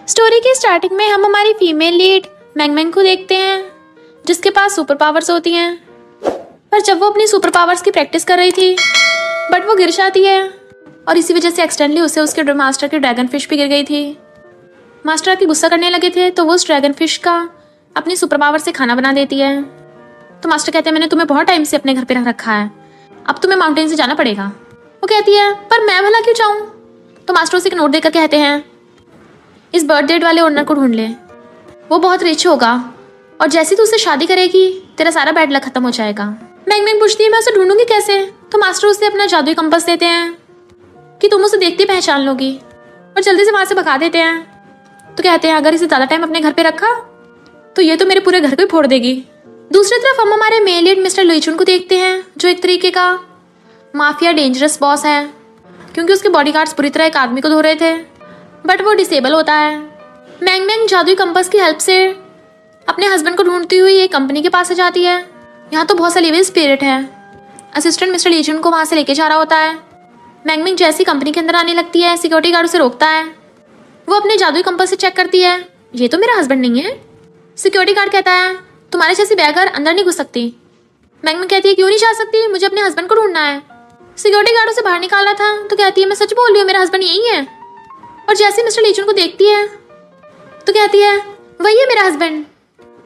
Story की starting में हम हमारी फीमेल लीड मैंग मैंग को देखते हैं जिसके पास सुपर पावर्स होती हैं। पर जब वो अपनी सुपर पावर्स की प्रैक्टिस कर रही थी बट वो गिर जाती है और इसी वजह से एक्सीडेंटली उसे उसके मास्टर की ड्रैगन फिश भी गिर गई थी। मास्टर की गुस्सा करने लगे थे तो वो उस ड्रैगन फिश का अपनी सुपर पावर से खाना बना देती है। तो मास्टर कहते हैं मैंने तुम्हें बहुत टाइम से अपने घर पे रख रखा है, अब तुम्हें माउंटेन से जाना पड़ेगा। वो कहती है पर मैं भला क्यों जाऊँ। तो मास्टर उसे एक नोट देकर कहते हैं इस बर्थ डेट वाले ओनर को ढूंढ ले, वो बहुत रिच होगा और जैसी तू उससे शादी करेगी तेरा सारा बैड लक खत्म हो जाएगा। मैंग मैंग पूछती है मैं उसे ढूंढूंगी कैसे। तो मास्टर उसे अपना जादुई कंपास देते हैं कि तुम उसे देखते ही पहचान लोगी और जल्दी से वहां से भगा देते हैं। तो कहते हैं अगर इसे ज़्यादा टाइम अपने घर पे रखा तो ये तो मेरे पूरे घर को ही फोड़ देगी। दूसरी तरफ हम हमारे मेल लीड मिस्टर लुईचुन को देखते हैं जो एक तरीके का माफिया डेंजरस बॉस है क्योंकि उसके बॉडीगार्ड्स पूरी तरह एक आदमी को धो रहे थे बट वो डिसेबल होता है। मैंग मैंग जादुई कंपास की हेल्प से अपने हस्बैंड को ढूंढती हुई एक कंपनी के पास जाती है। यहाँ तो बहुत सा लिविंग स्पिरिट है। असिस्टेंट मिस्टर लीचुन को वहाँ से लेके जा रहा होता है। मैंग मैंग जैसी कंपनी के अंदर आने लगती है सिक्योरिटी गार्ड उसे रोकता है। वो अपने जादुई कंपास से चेक करती है, ये तो मेरा हस्बैंड नहीं है। सिक्योरिटी गार्ड कहता है तुम्हारे जैसी बैगर अंदर नहीं घुस सकती। मैंग मैंग कहती है क्यों नहीं जा सकती, मुझे अपने हस्बैंड को ढूंढना है। सिक्योरिटी गार्ड उसे बाहर निकाला था तो कहती है मैं सच बोल रही हूँ, मेरा हस्बैंड यही है। और जैसे मिस्टर लीचुन को देखती है तो कहती है वही है मेरा हस्बैंड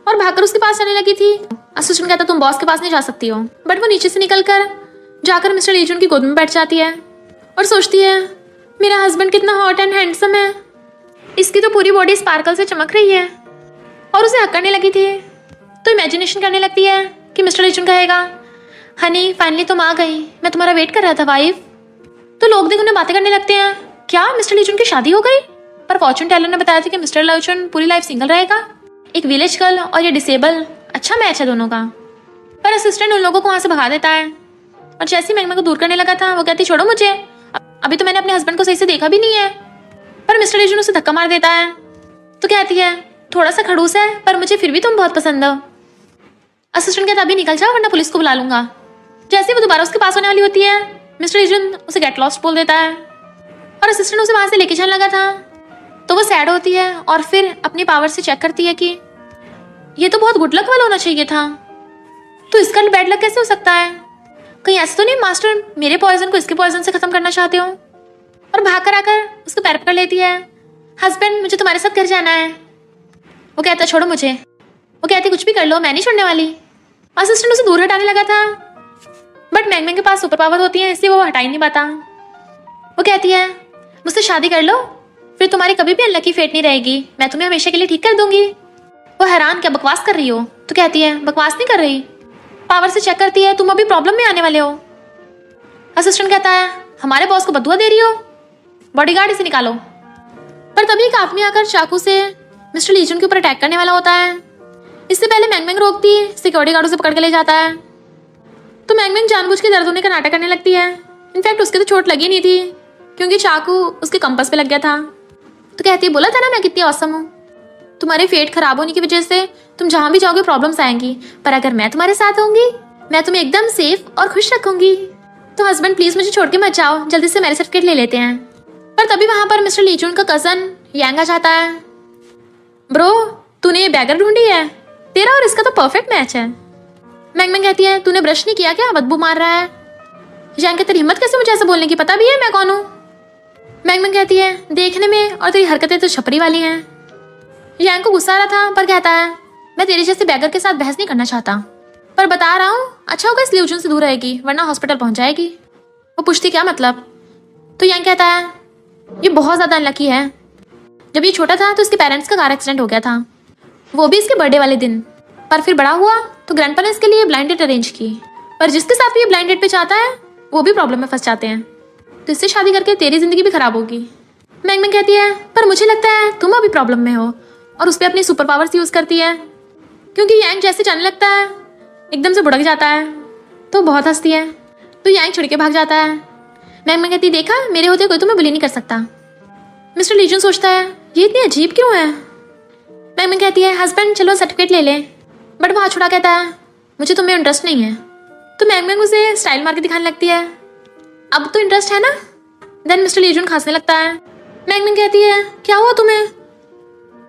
और भागकर उसके पास जाने लगी थी। असिस्टेंट कहता तुम बॉस के पास नहीं जा सकती हो बट वो नीचे से निकलकर जाकर मिस्टर लीचुन की गोद में बैठ जाती है और सोचती है मेरा हस्बैंड कितना हॉट एंड हैंडसम है, इसकी तो पूरी बॉडी स्पार्कल से चमक रही है। और उसे हक करने लगी थी तो इमेजिनेशन करने लगती है कि मिस्टर लीचुन कहेगा हनी फाइनली तुम आ गई, मैं तुम्हारा वेट कर रहा था वाइफ। तो लोग देख उन्हें बातें करने लगते हैं क्या मिस्टर लीचुन की शादी हो गई। पर फॉर्चून टेलर ने बताया था कि मिस्टर लीचुन पूरी लाइफ सिंगल रहेगा। एक विलेज गर्ल और ये डिसेबल, अच्छा मैच है दोनों का। पर असिस्टेंट उन लोगों को वहां से भगा देता है और जैसे मैंग मैंग को दूर करने लगा था वो कहती छोड़ो मुझे, अभी तो मैंने अपने हस्बैंड को सही से देखा भी नहीं है। पर मिस्टर लीचुन उसे धक्का मार देता है तो कहती है थोड़ा सा खड़ूस है पर मुझे फिर भी तुम बहुत पसंद हो। असिस्टेंट कहता अभी निकल जाओ वरना पुलिस को बुला लूंगा। जैसे वो दोबारा उसके पास होने वाली होती है मिस्टर लीचुन उसे गेट लॉस्ट बोल देता है और असिस्टेंट उसे वहां से लेके जाने लगा था। तो वो सैड होती है और फिर अपनी पावर से चेक करती है कि ये तो बहुत गुड लक वाला होना चाहिए था, तो इसका बैड लक कैसे हो सकता है। कहीं ऐसा तो नहीं मास्टर मेरे पॉइजन को इसके पॉइजन से खत्म करना चाहते हो। और भाग कर आकर उसके पैर पकड़ लेती है हस्बैंड मुझे तुम्हारे साथ घर जाना है। वो कहता छोड़ो मुझे। वो कहती कुछ भी कर लो मैं नहीं छोड़ने वाली। असिस्टेंट उसे दूर हटाने लगा था बट मैंग मैंग के पास सुपर पावर होती है इसलिए वो हटा ही नहीं पाता। वो कहती है मुझसे शादी कर लो फिर तुम्हारी कभी भी अनलकी फेट नहीं रहेगी, मैं तुम्हें हमेशा के लिए ठीक कर दूंगी। वो हैरान क्या बकवास कर रही हो। तो कहती है बकवास नहीं कर रही। पावर से चेक करती है तुम अभी प्रॉब्लम में आने वाले हो। असिस्टेंट कहता है हमारे बॉस को बदुआ दे रही हो, बॉडीगार्ड इसे निकालो। पर तभी एक आदमी आकर चाकू से मिस्टर लीचुन के ऊपर अटैक करने वाला होता है। इससे पहले मैंग मैंग रोकती है, सिक्योरिटी गार्ड उसे पकड़ के ले जाता है। तो मैंग मैंग जानबूझ के दर्द होने का नाटक करने लगती है। इनफैक्ट उसके तो चोट लगी नहीं थी क्योंकि चाकू उसके कंपास पे लग गया था। तो कहती है बोला था ना मैं कितनी औसम हूँ, तुम्हारे फेट खराब होने की वजह से तुम जहां भी जाओगे प्रॉब्लम्स आएंगी, पर अगर मैं तुम्हारे साथ होंगी मैं तुम्हें एकदम सेफ और खुश रखूंगी। तो हस्बैंड प्लीज मुझे छोड़ के मत जाओ, जल्दी से मैरिज सर्टिफिकेट ले लेते हैं। पर तभी वहां पर मिस्टर लीचुन का कजन यांग आ जाता है। ब्रो तूने ये बैगर ढूंढी है, तेरा और इसका तो परफेक्ट मैच है। मैंग मैंग कहती है तूने ब्रश नहीं किया क्या, बदबू मार रहा है। यांग कहती हिम्मत कैसे मुझे ऐसा बोलने की, पता भी है मैं कौन हूँ। मैंग मैंग कहती है देखने में और तेरी हरकतें तो छपरी वाली हैं। यांग को गुस्सा आ रहा था पर कहता है मैं तेरे जैसे बैगर के साथ बहस नहीं करना चाहता, पर बता रहा हूँ अच्छा होगा इस लीचुन से दूर रहेगी वरना हॉस्पिटल पहुंच जाएगी। वो पूछती क्या मतलब। तो यांग कहता है ये बहुत ज्यादा अनलकी है, जब ये छोटा था तो इसके पेरेंट्स का कार एक्सीडेंट हो गया था, वो भी इसके बर्थडे वाले दिन। पर फिर बड़ा हुआ तो ग्रैंडपा ने इसके लिए ब्लाइंड डेट अरेंज की, पर जिसके साथ भी ये ब्लाइंड डेट पे चाहता है वो भी प्रॉब्लम में फंस जाते हैं, तो इससे शादी करके तेरी जिंदगी भी खराब होगी। मैंग मैंग कहती है पर मुझे लगता है तुम अभी प्रॉब्लम में हो और उस पर अपनी सुपर पावर्स यूज करती है क्योंकि यांग जैसे जाने लगता है एकदम से भुड़क जाता है। तो बहुत हंसती है तो यांग छिड़ के भाग जाता है। मैंग मैंग कहती देखा मेरे होते कोई तुम्हें बुली नहीं कर सकता। मिस्टर लीचुन सोचता है ये इतनी अजीब क्यों है। मैंग मैंग कहती है हस्बैंड चलो सर्टिफिकेट ले ले, बट वो हाथ छुड़ा कहता है मुझे तुम्हें इंटरेस्ट नहीं है। तो मैंग मैंग उसे स्टाइल मार के दिखाने लगती है अब तो इंटरेस्ट है ना। देन मिस्टर लीचुन खांसने लगता है। मैंग मैंग कहती है क्या हुआ तुम्हें।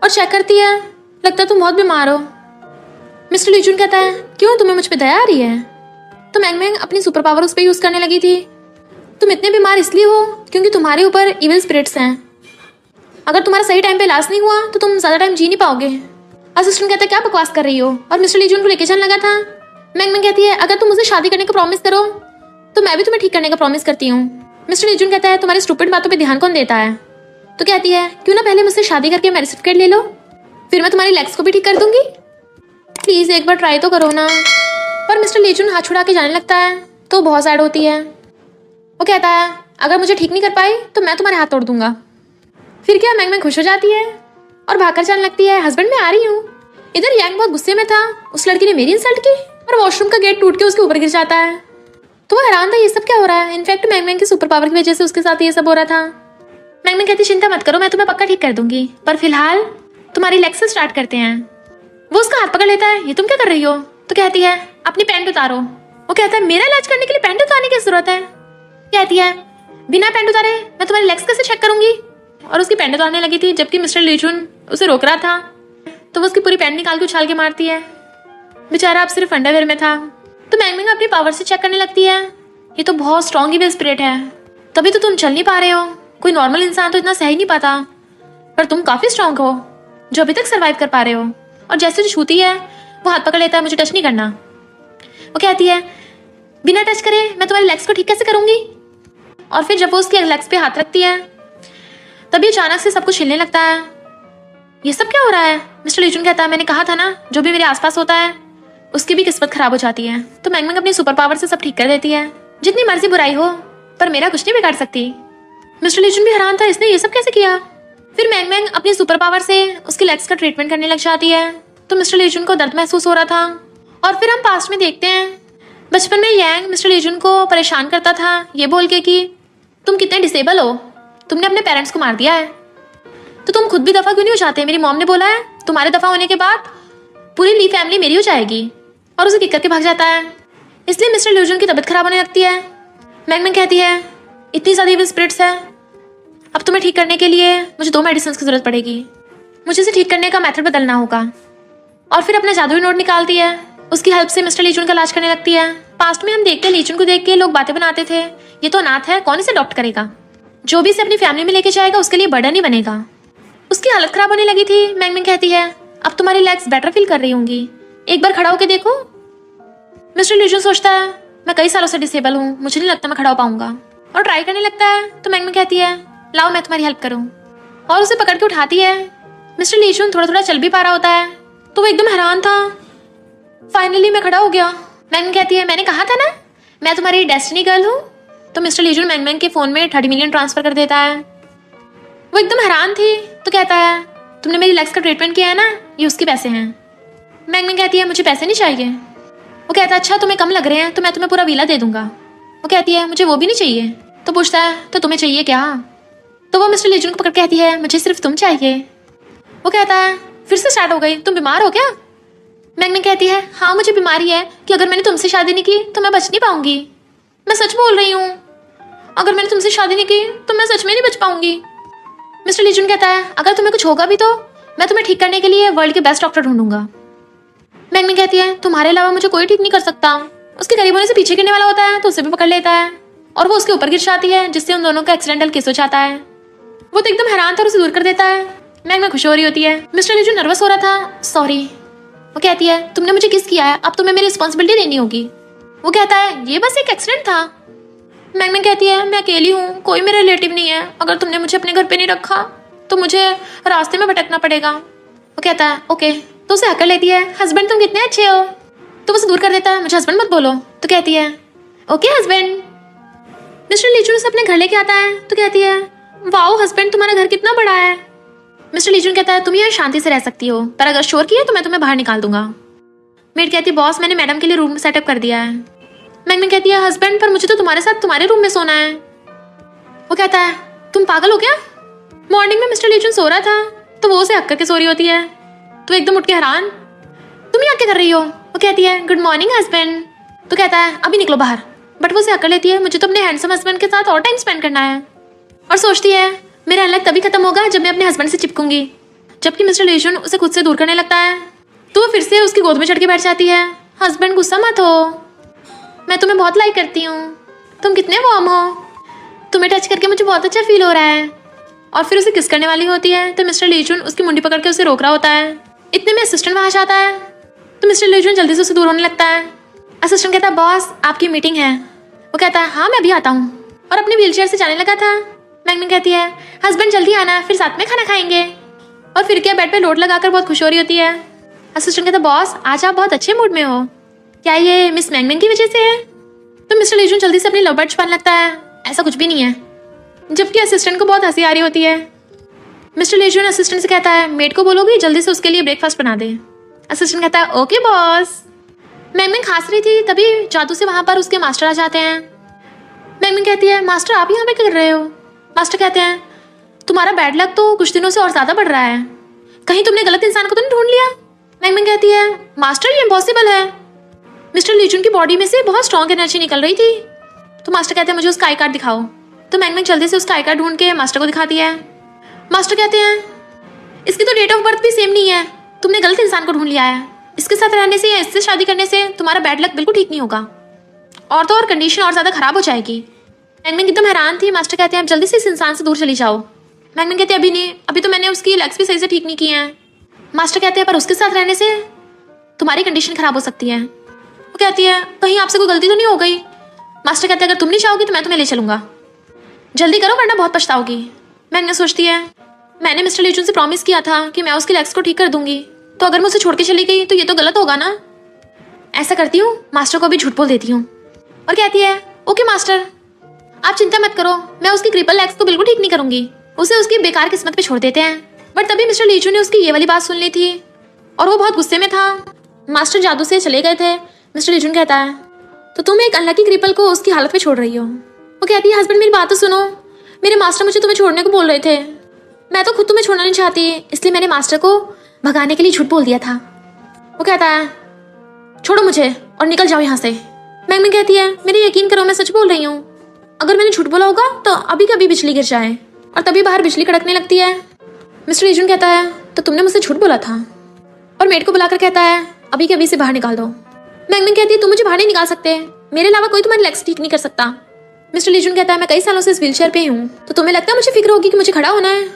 और चेक करती है। लगता है तुम बहुत बीमार हो। मिस्टर लीजुन कहता है, क्यों, तुम्हें मुझ पे दया आ रही है? तो मैंग मैंग अपनी सुपर पावर उस पर यूज करने लगी थी। तुम इतने बीमार इसलिए हो क्योंकि तुम्हारे ऊपर इविल स्पिरिट्स हैं। अगर तुम्हारा सही टाइम पे इलाज नहीं हुआ तो तुम ज्यादा टाइम जी नहीं पाओगे। असिस्टेंट कहता है, क्या बकवास कर रही हो? और मिस्टर लीजुन को लेके चलने लगा था। मैंग मैंग कहती है, अगर तुम मुझसे शादी करने का प्रॉमिस करो तो मैं भी तुम्हें ठीक करने का प्रॉमिस करती हूँ। मिस्टर लीजुन कहता है, तुम्हारी स्टूपिड बातों पे ध्यान कौन देता है? तो कहती है, क्यों ना पहले मुझसे शादी करके मेरा सर्टिफिकेट ले लो, फिर मैं तुम्हारी लेग्स को भी ठीक कर दूंगी। प्लीज एक बार ट्राई तो करो ना। पर मिस्टर लीजुन हाथ छुड़ा के जाने लगता है तो बहुत सैड होती है। वो कहता है, अगर मुझे ठीक नहीं कर पाई तो मैं तुम्हारे हाथ तोड़ दूंगा। फिर क्या, मैंग मैंग खुश हो जाती है और भागकर जाने लगती है, हस्बैंड मैं आ रही हूँ। इधर यांग बहुत गुस्से में था, उस लड़की ने मेरी इंसल्ट की और वॉशरूम का गेट टूट के उसके ऊपर गिर जाता है। तो वो हैरान था, ये सब क्या हो रहा है। इनफैक्ट मैंग मैंग की सुपर पावर की वजह से उसके साथ ये सब हो रहा था। मैंग मैंग कहती, चिंता मत करो, मैं तुम्हें पक्का ठीक कर दूंगी, पर फिलहाल तुम्हारी लेग्स से स्टार्ट करते हैं। वो उसका हाथ पकड़ लेता है, ये तुम क्या कर रही हो? तो कहती है, अपनी पैंट उतारो। वो कहता है, मेरा इलाज करने के लिए पैंट उतारने की जरूरत है? कहती है, बिना पैंट उतारे मैं तुम्हारी लेग्स कैसे चेक करूंगी? और उसकी पैंट उतारने लगी थी, जबकि मिस्टर लीजुन उसे रोक रहा था। तो वो उसकी पूरी पैंट निकाल के उछाल के मारती है। बेचारा अब सिर्फ अंडरवेयर में था। तो मैंग मैंग अपनी पावर से चेक करने लगती है, ये तो बहुत स्ट्रॉन्ग इविल स्पिरिट है, तभी तो तुम चल नहीं पा रहे हो। कोई नॉर्मल इंसान तो इतना सह ही नहीं पाता, पर तुम काफी स्ट्रॉन्ग हो जो अभी तक सर्वाइव कर पा रहे हो। और जैसे जो छूती है वो हाथ पकड़ लेता है, मुझे टच नहीं करना। वो कहती है, बिना टच करे मैं तुम्हारी लेग्स को ठीक कैसे करूंगी? और फिर जब वो उसकी लेग्स पे हाथ रखती है तभी अचानक से सब कुछ हिलने लगता है। ये सब क्या हो रहा है? मिस्टर लीजुन कहता है, मैंने कहा था ना, जो भी मेरे आसपास होता है उसकी भी किस्मत खराब हो जाती है। तो मैंग मैंग अपनी सुपर पावर से सब ठीक कर देती है। जितनी मर्जी बुराई हो, पर मेरा कुछ नहीं बिगाड़ सकती। मिस्टर लीजुन भी हैरान था, इसने ये सब कैसे किया? फिर मैंग मैंग अपनी सुपर पावर से उसकी लेग्स का ट्रीटमेंट करने लग जाती है। तो मिस्टर लीजुन को दर्द महसूस हो रहा था। और फिर हम पास्ट में देखते हैं, बचपन में यांग मिस्टर लीजुन को परेशान करता था ये बोल के कि तुम कितने डिसेबल हो, तुमने अपने पेरेंट्स को मार दिया है, तो तुम खुद भी दफा क्यों नहीं हो जाते? मेरी मॉम ने बोला है तुम्हारे दफा होने के बाद पूरी ली फैमिली मेरी हो जाएगी। और उसे किक करके भाग जाता है। इसलिए मिस्टर लीजुन की तबीयत खराब होने लगती है। मैंग मैंग कहती है, इतनी ज़्यादा इविल स्पिरिट्स है, अब तुम्हें ठीक करने के लिए मुझे 2 मेडिसिन की जरूरत पड़ेगी, मुझे इसे ठीक करने का मेथड बदलना होगा। और फिर अपना जादुई नोट निकालती है, उसकी हेल्प से मिस्टर लीजुन का इलाज करने लगती है। पास्ट में हम देखते हैं लीजुन को देख के लोग बातें बनाते थे, ये तो अनाथ है, कौन इसे अडॉप्ट करेगा, जो भी इसे अपनी फैमिली में लेके जाएगा उसके लिए बर्डन ही बनेगा। उसकी हालत खराब होने लगी थी। मैंग मैंग कहती है, अब तुम्हारी लेग्स बेटर फील कर रही होंगी, एक बार खड़ा होकर देखो। मिस्टर लीजुन सोचता है, मैं कई सालों से डिसेबल हूँ, मुझे नहीं लगता मैं खड़ा हो पाऊंगा, और ट्राई करने लगता है। तो मैंग मैंग कहती है, लाओ मैं तुम्हारी हेल्प करूँ, और उसे पकड़ के उठाती है। मिस्टर लीजुन थोड़ा थोड़ा चल भी पा रहा होता है, तो वो एकदम हैरान था। फाइनली मैं खड़ा हो गया। मैंग मैंग कहती है, मैंने कहा था ना मैं तुम्हारी डेस्टिनी गर्ल हूँ। तो मिस्टर लीजुन मैंग मैंग के फोन में 30 मिलियन ट्रांसफर कर देता है। वो एकदम हैरान थी। तो कहता है, तुमने मेरी लेग्स का ट्रीटमेंट किया है ना, ये उसके पैसे हैं। मैंग मैंग कहती है, मुझे पैसे नहीं चाहिए। वो कहता है, अच्छा तुम्हें कम लग रहे हैं तो मैं तुम्हें पूरा विला दे दूंगा। वो कहती है, मुझे वो भी नहीं चाहिए। तो पूछता है, तो तुम्हें चाहिए क्या? तो वो मिस्टर लीजुन को पकड़ कहती है, मुझे सिर्फ तुम चाहिए। वो कहता है, फिर से स्टार्ट हो गई, तुम बीमार हो क्या? मैंग मैंग कहती है, हाँ मुझे बीमारी है कि अगर मैंने तुमसे शादी नहीं की तो मैं बच नहीं पाऊंगी। मैं सच बोल रही हूँ, अगर मैंने तुमसे शादी नहीं की तो मैं सच में नहीं बच पाऊंगी। मिस्टर लीजुन कहता है, अगर तुम्हें कुछ होगा भी तो मैं तुम्हें ठीक करने के लिए वर्ल्ड के बेस्ट डॉक्टर ढूंढूंगा। मैंग मैंग कहती है, तुम्हारे अलावा मुझे कोई ठीक नहीं कर सकता। उसके करीब होने से पीछे गिरने वाला होता है तो उसे भी पकड़ लेता है, और वो उसके ऊपर गिर जाती है, जिससे उन दोनों का एक्सीडेंटल किस हो जाता है। वो तो एकदम हैरान था और उसे दूर कर देता है। मैंग मैंग खुश हो रही होती है। मिस्टर लीजुन नर्वस हो रहा था, सॉरी। वो कहती है, तुमने मुझे किस किया है, अब तुम्हें मेरी रिस्पॉन्सिबिलिटी लेनी होगी। वो कहता है, ये बस एक एक्सीडेंट था। मैंग मैंग कहती है, मैं अकेली हूँ, कोई मेरा रिलेटिव नहीं है, अगर तुमने मुझे अपने घर पे नहीं रखा तो मुझे रास्ते में भटकना पड़ेगा। वो कहता है, ओके। तो उसे हकल लेती है, हस्बैंड तुम कितने अच्छे हो। तो उसे दूर कर देता है, मुझे हस्बैंड मत बोलो। तो कहती है, ओके हस्बैंड। मिस्टर लीजुन उसे अपने घर लेके आता है। तो कहती है, वाओ हस्बैंड, तुम्हारा घर कितना बड़ा है। मिस्टर लीजुन कहता है, तुम यहाँ शांति से रह सकती हो, पर अगर शोर किया तो मैं तुम्हें बाहर निकाल दूंगा। मेड कहती है, बॉस मैंने मैडम के लिए रूम सेटअप कर दिया है। मैंग मैंग कहती है, हस्बैंड पर मुझे तो तुम्हारे साथ तुम्हारे रूम में सोना है। वो कहता है, तुम पागल हो क्या? मॉर्निंग में मिस्टर लीजुन सो रहा था तो वो उसे हक करके सो रही होती है। तो एकदम उठ के हैरान, तुम यहाँ क्या कर रही हो? वो कहती है, गुड मॉर्निंग हस्बैंड। तो कहता है, अभी निकलो बाहर। बट वो उसे हक कर लेती है, मुझे तो अपने हैंडसम हस्बैंड के साथ और टाइम स्पेंड करना है। और सोचती है, मेरा अनलक तभी खत्म होगा जब मैं अपने हस्बैंड से चिपकूंगी। जबकि मिस्टर लीजुन उसे खुद से दूर करने लगता है तो वो फिर से उसकी गोद में चढ़ के बैठ जाती है। हस्बैंड गुस्सा मत हो, मैं तुम्हें बहुत लाइक करती हूँ, तुम कितने वार्म हो, तुम्हें टच करके मुझे बहुत अच्छा फील हो रहा है। और फिर उसे किस करने वाली होती है तो मिस्टर लीजुन उसकी मुंडी पकड़ के उसे रोक रहा होता है। इतने में असिस्टेंट वहाँ आता है तो मिस्टर लीजुन जल्दी से उसे दूर होने लगता है। असिस्टेंट कहता है बॉस आपकी मीटिंग है। वो कहता है हाँ मैं अभी आता हूँ और अपने व्हीलचेयर से जाने लगा था। मैंगमैन कहती है हस्बैंड जल्दी आना, फिर साथ में खाना खाएंगे। और फिर क्या बेड पे लोट लगाकर बहुत खुश हो रही होती है। असिस्टेंट कहता है बॉस आज आप बहुत अच्छे मूड में हो, क्या ये मिस मैंगमैन की वजह से है? तो मिस्टर लीजुन जल्दी से अपनी लव बर्ड छुपाने लगता है, ऐसा कुछ भी नहीं है। जबकि असिस्टेंट को बहुत हंसी आ रही होती है। मिस्टर लीजुन असिस्टेंट से कहता है मेड को बोलोगी जल्दी से उसके लिए ब्रेकफास्ट बना दे। असिस्टेंट कहता है ओके बॉस। मैंगमैन खांस रही थी तभी जादू से वहाँ पर उसके मास्टर आ जाते हैं। मैंगमैन कहती है मास्टर आप यहाँ पे क्या कर रहे हो? मास्टर कहते हैं तुम्हारा बैड लक तो कुछ दिनों से और ज़्यादा बढ़ रहा है, कहीं तुमने गलत इंसान को तो नहीं ढूंढ लिया? मैंगमैन कहती है मास्टर ये इम्पॉसिबल है, मिस्टर लीजुन की बॉडी में से बहुत स्ट्रॉन्ग एनर्जी निकल रही थी। तो मास्टर कहते हैं मुझे उसका आई कार्ड दिखाओ। तो मैंगमैन जल्दी से उसका आई कार्ड ढूंढ के मास्टर को दिखाती है। मास्टर कहते हैं इसकी तो डेट ऑफ बर्थ भी सेम नहीं है, तुमने गलत इंसान को ढूंढ लिया है, इसके साथ रहने से या इससे शादी करने से तुम्हारा बैड लक बिल्कुल ठीक नहीं होगा और तो और कंडीशन और ज़्यादा खराब हो जाएगी। मैंगमैन एकदम हैरान थी। मास्टर कहते हैं आप जल्दी से इस इंसान से दूर चली जाओ। मैंगमैन कहते हैं अभी नहीं, अभी तो मैंने उसकी लेग्स भी सही से ठीक नहीं किए हैं। मास्टर कहते हैं पर उसके साथ रहने से तुम्हारी कंडीशन खराब हो सकती है। वो कहती है कहीं आपसे कोई गलती तो नहीं हो गई? मास्टर कहते हैं अगर तुम नहीं चाहोगी तो मैं तुम्हें ले चलूंगा, जल्दी करो वरना बहुत पछताओगी। मैंगमैन सोचती है मैंने मिस्टर लीजुन से प्रॉमिस किया था कि मैं उसकी लेग्स को ठीक कर दूंगी, तो अगर मैं उसे छोड़ के चली गई तो ये तो गलत होगा ना। ऐसा करती हूँ मास्टर को भी झूठ बोल देती हूँ और कहती है ओके मास्टर आप चिंता मत करो, मैं उसकी क्रिपल लेग्स को बिल्कुल ठीक नहीं करूंगी। उसे उसकी बेकार किस्मत पे छोड़ देते हैं। बट तभी मिस्टर लीजुन ने उसकी ये वाली बात सुन ली थी और वो बहुत गुस्से में था। मास्टर जादू से चले गए थे। मिस्टर लीजुन कहता है तो तुम एक अनलकी क्रिपल को उसकी हालत में छोड़ रही हो। वो कहती है हस्बैंड मेरी बात तो सुनो, मेरे मास्टर मुझे तुम्हें छोड़ने को बोल रहे थे, मैं तो खुद तुम्हें छोड़ना नहीं चाहती, इसलिए मैंने मास्टर को भगाने के लिए झूठ बोल दिया था। वो कहता है छोड़ो मुझे और निकल जाओ यहाँ से। मैंगमैन कहती है मेरे यकीन करो मैं सच बोल रही हूँ, अगर मैंने झूठ बोला होगा तो अभी कभी बिजली गिर जाए। और तभी बाहर बिजली कड़कने लगती है। मिस्टर लीजुन कहता है तो तुमने मुझसे झूठ बोला था, और मेड को बुलाकर कहता है अभी के अभी से बाहर निकाल दो। मैंगमैन कहती है तुम मुझे बाहर नहीं निकाल सकते, मेरे अलावा कोई तुम्हारे लेग्स ठीक नहीं कर सकता। मिस्टर लीजुन कहता है मैं कई सालों से इस व्हीलचेयर पे हूँ, तो तुम्हें लगता है मुझे फिक्र होगी कि मुझे खड़ा होना है?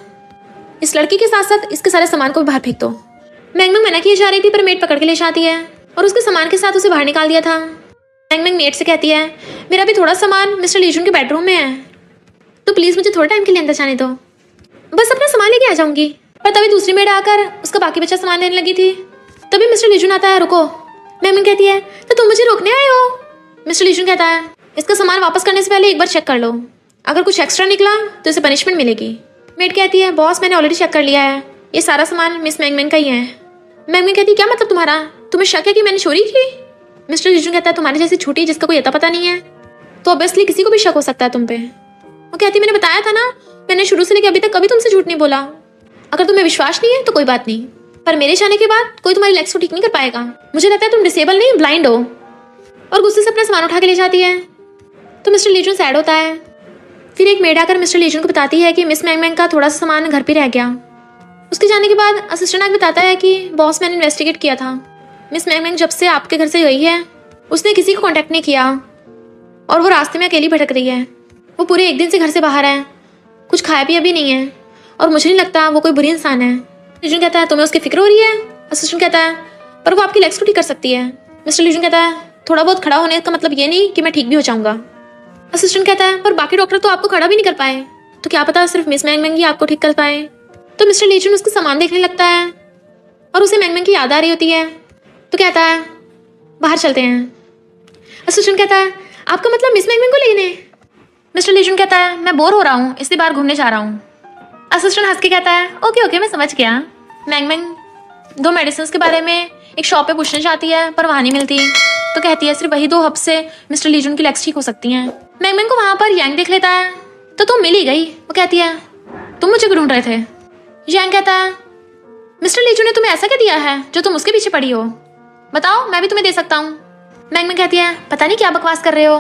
इस लड़की के साथ साथ इसके सारे सामान को भी बाहर फेंक दो। मैंगमैन मना किए जा रही थी पर मेड पकड़ के ले जाती है और उसके सामान के साथ उसे बाहर निकाल दिया था। मैंगमैन मेड से कहती है मेरा भी थोड़ा सामान मिस्टर लीजुन के बेडरूम में है, तो प्लीज मुझे थोड़ा टाइम के लिए अंदर जाने दो, बस अपना सामान लेके आ जाऊंगी। पर तभी दूसरी मेड आकर उसका बाकी बचा सामान लेने लगी थी। तभी मिस्टर लीजुन आता है रुको। मैंगमैन कहती है तो तुम मुझे रोकने आए हो? मिस्टर लीजुन कहता है इसका सामान वापस करने से पहले एक बार चेक कर लो, अगर कुछ एक्स्ट्रा निकला तो इसे पनिशमेंट मिलेगी। मेड कहती है बॉस मैंने ऑलरेडी चेक कर लिया है, ये सारा सामान मिस मैंगमैन का ही है। मैंगमैन कहती है क्या मतलब तुम्हारा, तुम्हें शक है कि मैंने चोरी की? मिस्टर लीजुन कहता है तुम्हारी जैसी छोटी जिसका कोई अता पता नहीं है तो ऑब्वियसली किसी को भी शक हो सकता है तुम पे। वो कहती मैंने बताया था ना, मैंने शुरू से लेकर अभी तक कभी तुमसे झूठ नहीं बोला। अगर तुम्हें विश्वास नहीं है तो कोई बात नहीं, पर मेरे जाने के बाद कोई तुम्हारी लेग्स को ठीक नहीं कर पाएगा। मुझे लगता है तुम डिसेबल नहीं ब्लाइंड हो। और गुस्से से अपना सामान उठा के ले जाती है। तो मिस्टर लीजुन सैड होता है। फिर एक मेड आकर मिस्टर लीजुन को बताती है कि मिस मैंगमैन का थोड़ा सा सामान घर पे रह गया। उसके जाने के बाद असिस्टेंट आके बताता है कि बॉस मैंने इन्वेस्टिगेट किया था, मिस मैंगमैन जब से आपके घर से गई है उसने किसी को कांटेक्ट नहीं किया और वो रास्ते में अकेली भटक रही है। वो पूरे एक दिन से घर से बाहर है, कुछ खाया पिया भी नहीं है और मुझे नहीं लगता वो कोई बुरी इंसान है। लीजुन कहता है तुम्हें उसकी फिक्र हो रही है? असिस्टेंट कहता है पर वो आपकी लेग्स को ठीक कर सकती है। मिस्टर लीजुन कहता है थोड़ा बहुत खड़ा होने का मतलब ये नहीं कि मैं ठीक भी हो जाऊंगा। असिस्टेंट कहता है पर बाकी डॉक्टर तो आपको खड़ा भी नहीं कर पाए, तो क्या पता सिर्फ मिस मैंगमैन ही आपको ठीक कर पाए। तो मिस्टर लीजुन उसका सामान देखने लगता है और उसे मैंगमैन की याद आ रही होती है, तो कहता है बाहर चलते हैं। असिस्टेंट कहता है आपका मतलब मिस मैंगमैन को लेने? मिस्टर लीजुन कहता है मैं बोर हो रहा हूँ इसलिए बाहर घूमने जा रहा हूँ। असिस्टेंट हंस के कहता है ओके ओके मैं समझ गया। मैंगमैन दो मेडिसिन के बारे में एक शॉप पे पूछने जाती है पर वहाँ नहीं मिलती, तो कहती है सिर्फ वही 2 हफ्ते से मिस्टर लीजुन की लेग्स ठीक हो सकती हैं। मैंगमैन को वहाँ पर यांग देख लेता है तो तुम मिल ही गई। वो कहती है तुम मुझे क्यों ढूंढ रहे थे? यांग कहता है मिस्टर लीजुन ने तुम्हें ऐसा क्या दिया है जो तुम उसके पीछे पड़ी हो, बताओ मैं भी तुम्हें दे सकता हूँ। मैंगमैन कहती है पता नहीं क्या बकवास कर रहे हो,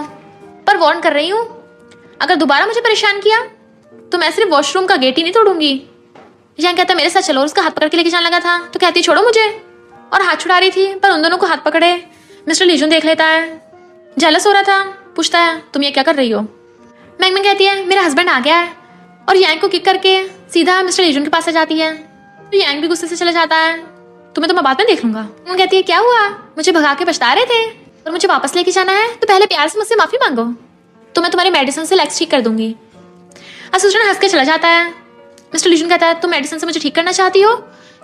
पर वार्न कर रही हूँ अगर दोबारा मुझे परेशान किया तो मैं सिर्फ वॉशरूम का गेट ही नहीं तोड़ूंगी। यांग कहता है मेरे साथ चलो, और उसका हाथ पकड़ के लेके जाने लगा था तो कहती है छोड़ो मुझे, और हाथ छुड़ा रही थी, पर उन दोनों को हाथ पकड़े मिस्टर लीजुन देख लेता है। जेलस हो रहा था, पूछता है तुम ये क्या कर रही हो। मैंग मैंग कहती है मेरा हस्बैंड आ गया है, और यांग को किक करके सीधा मिस्टर लीजुन के पास आ जाती है। तो यांग भी गुस्से से चला जाता है, तुम्हें तो मैं बाद में देख लूंगा। वो कहती है क्या हुआ, मुझे भगा के पछता रहे थे और मुझे वापस लेके जाना है, तो पहले प्यार से मुझसे माफी मांगो, तो मैं तुम्हारी मेडिसिन से लेग्स ठीक कर दूंगी। असुजन हंस के चला जाता है। मिस्टर लीजुन कहता है तुम मेडिसिन से मुझे ठीक करना चाहती हो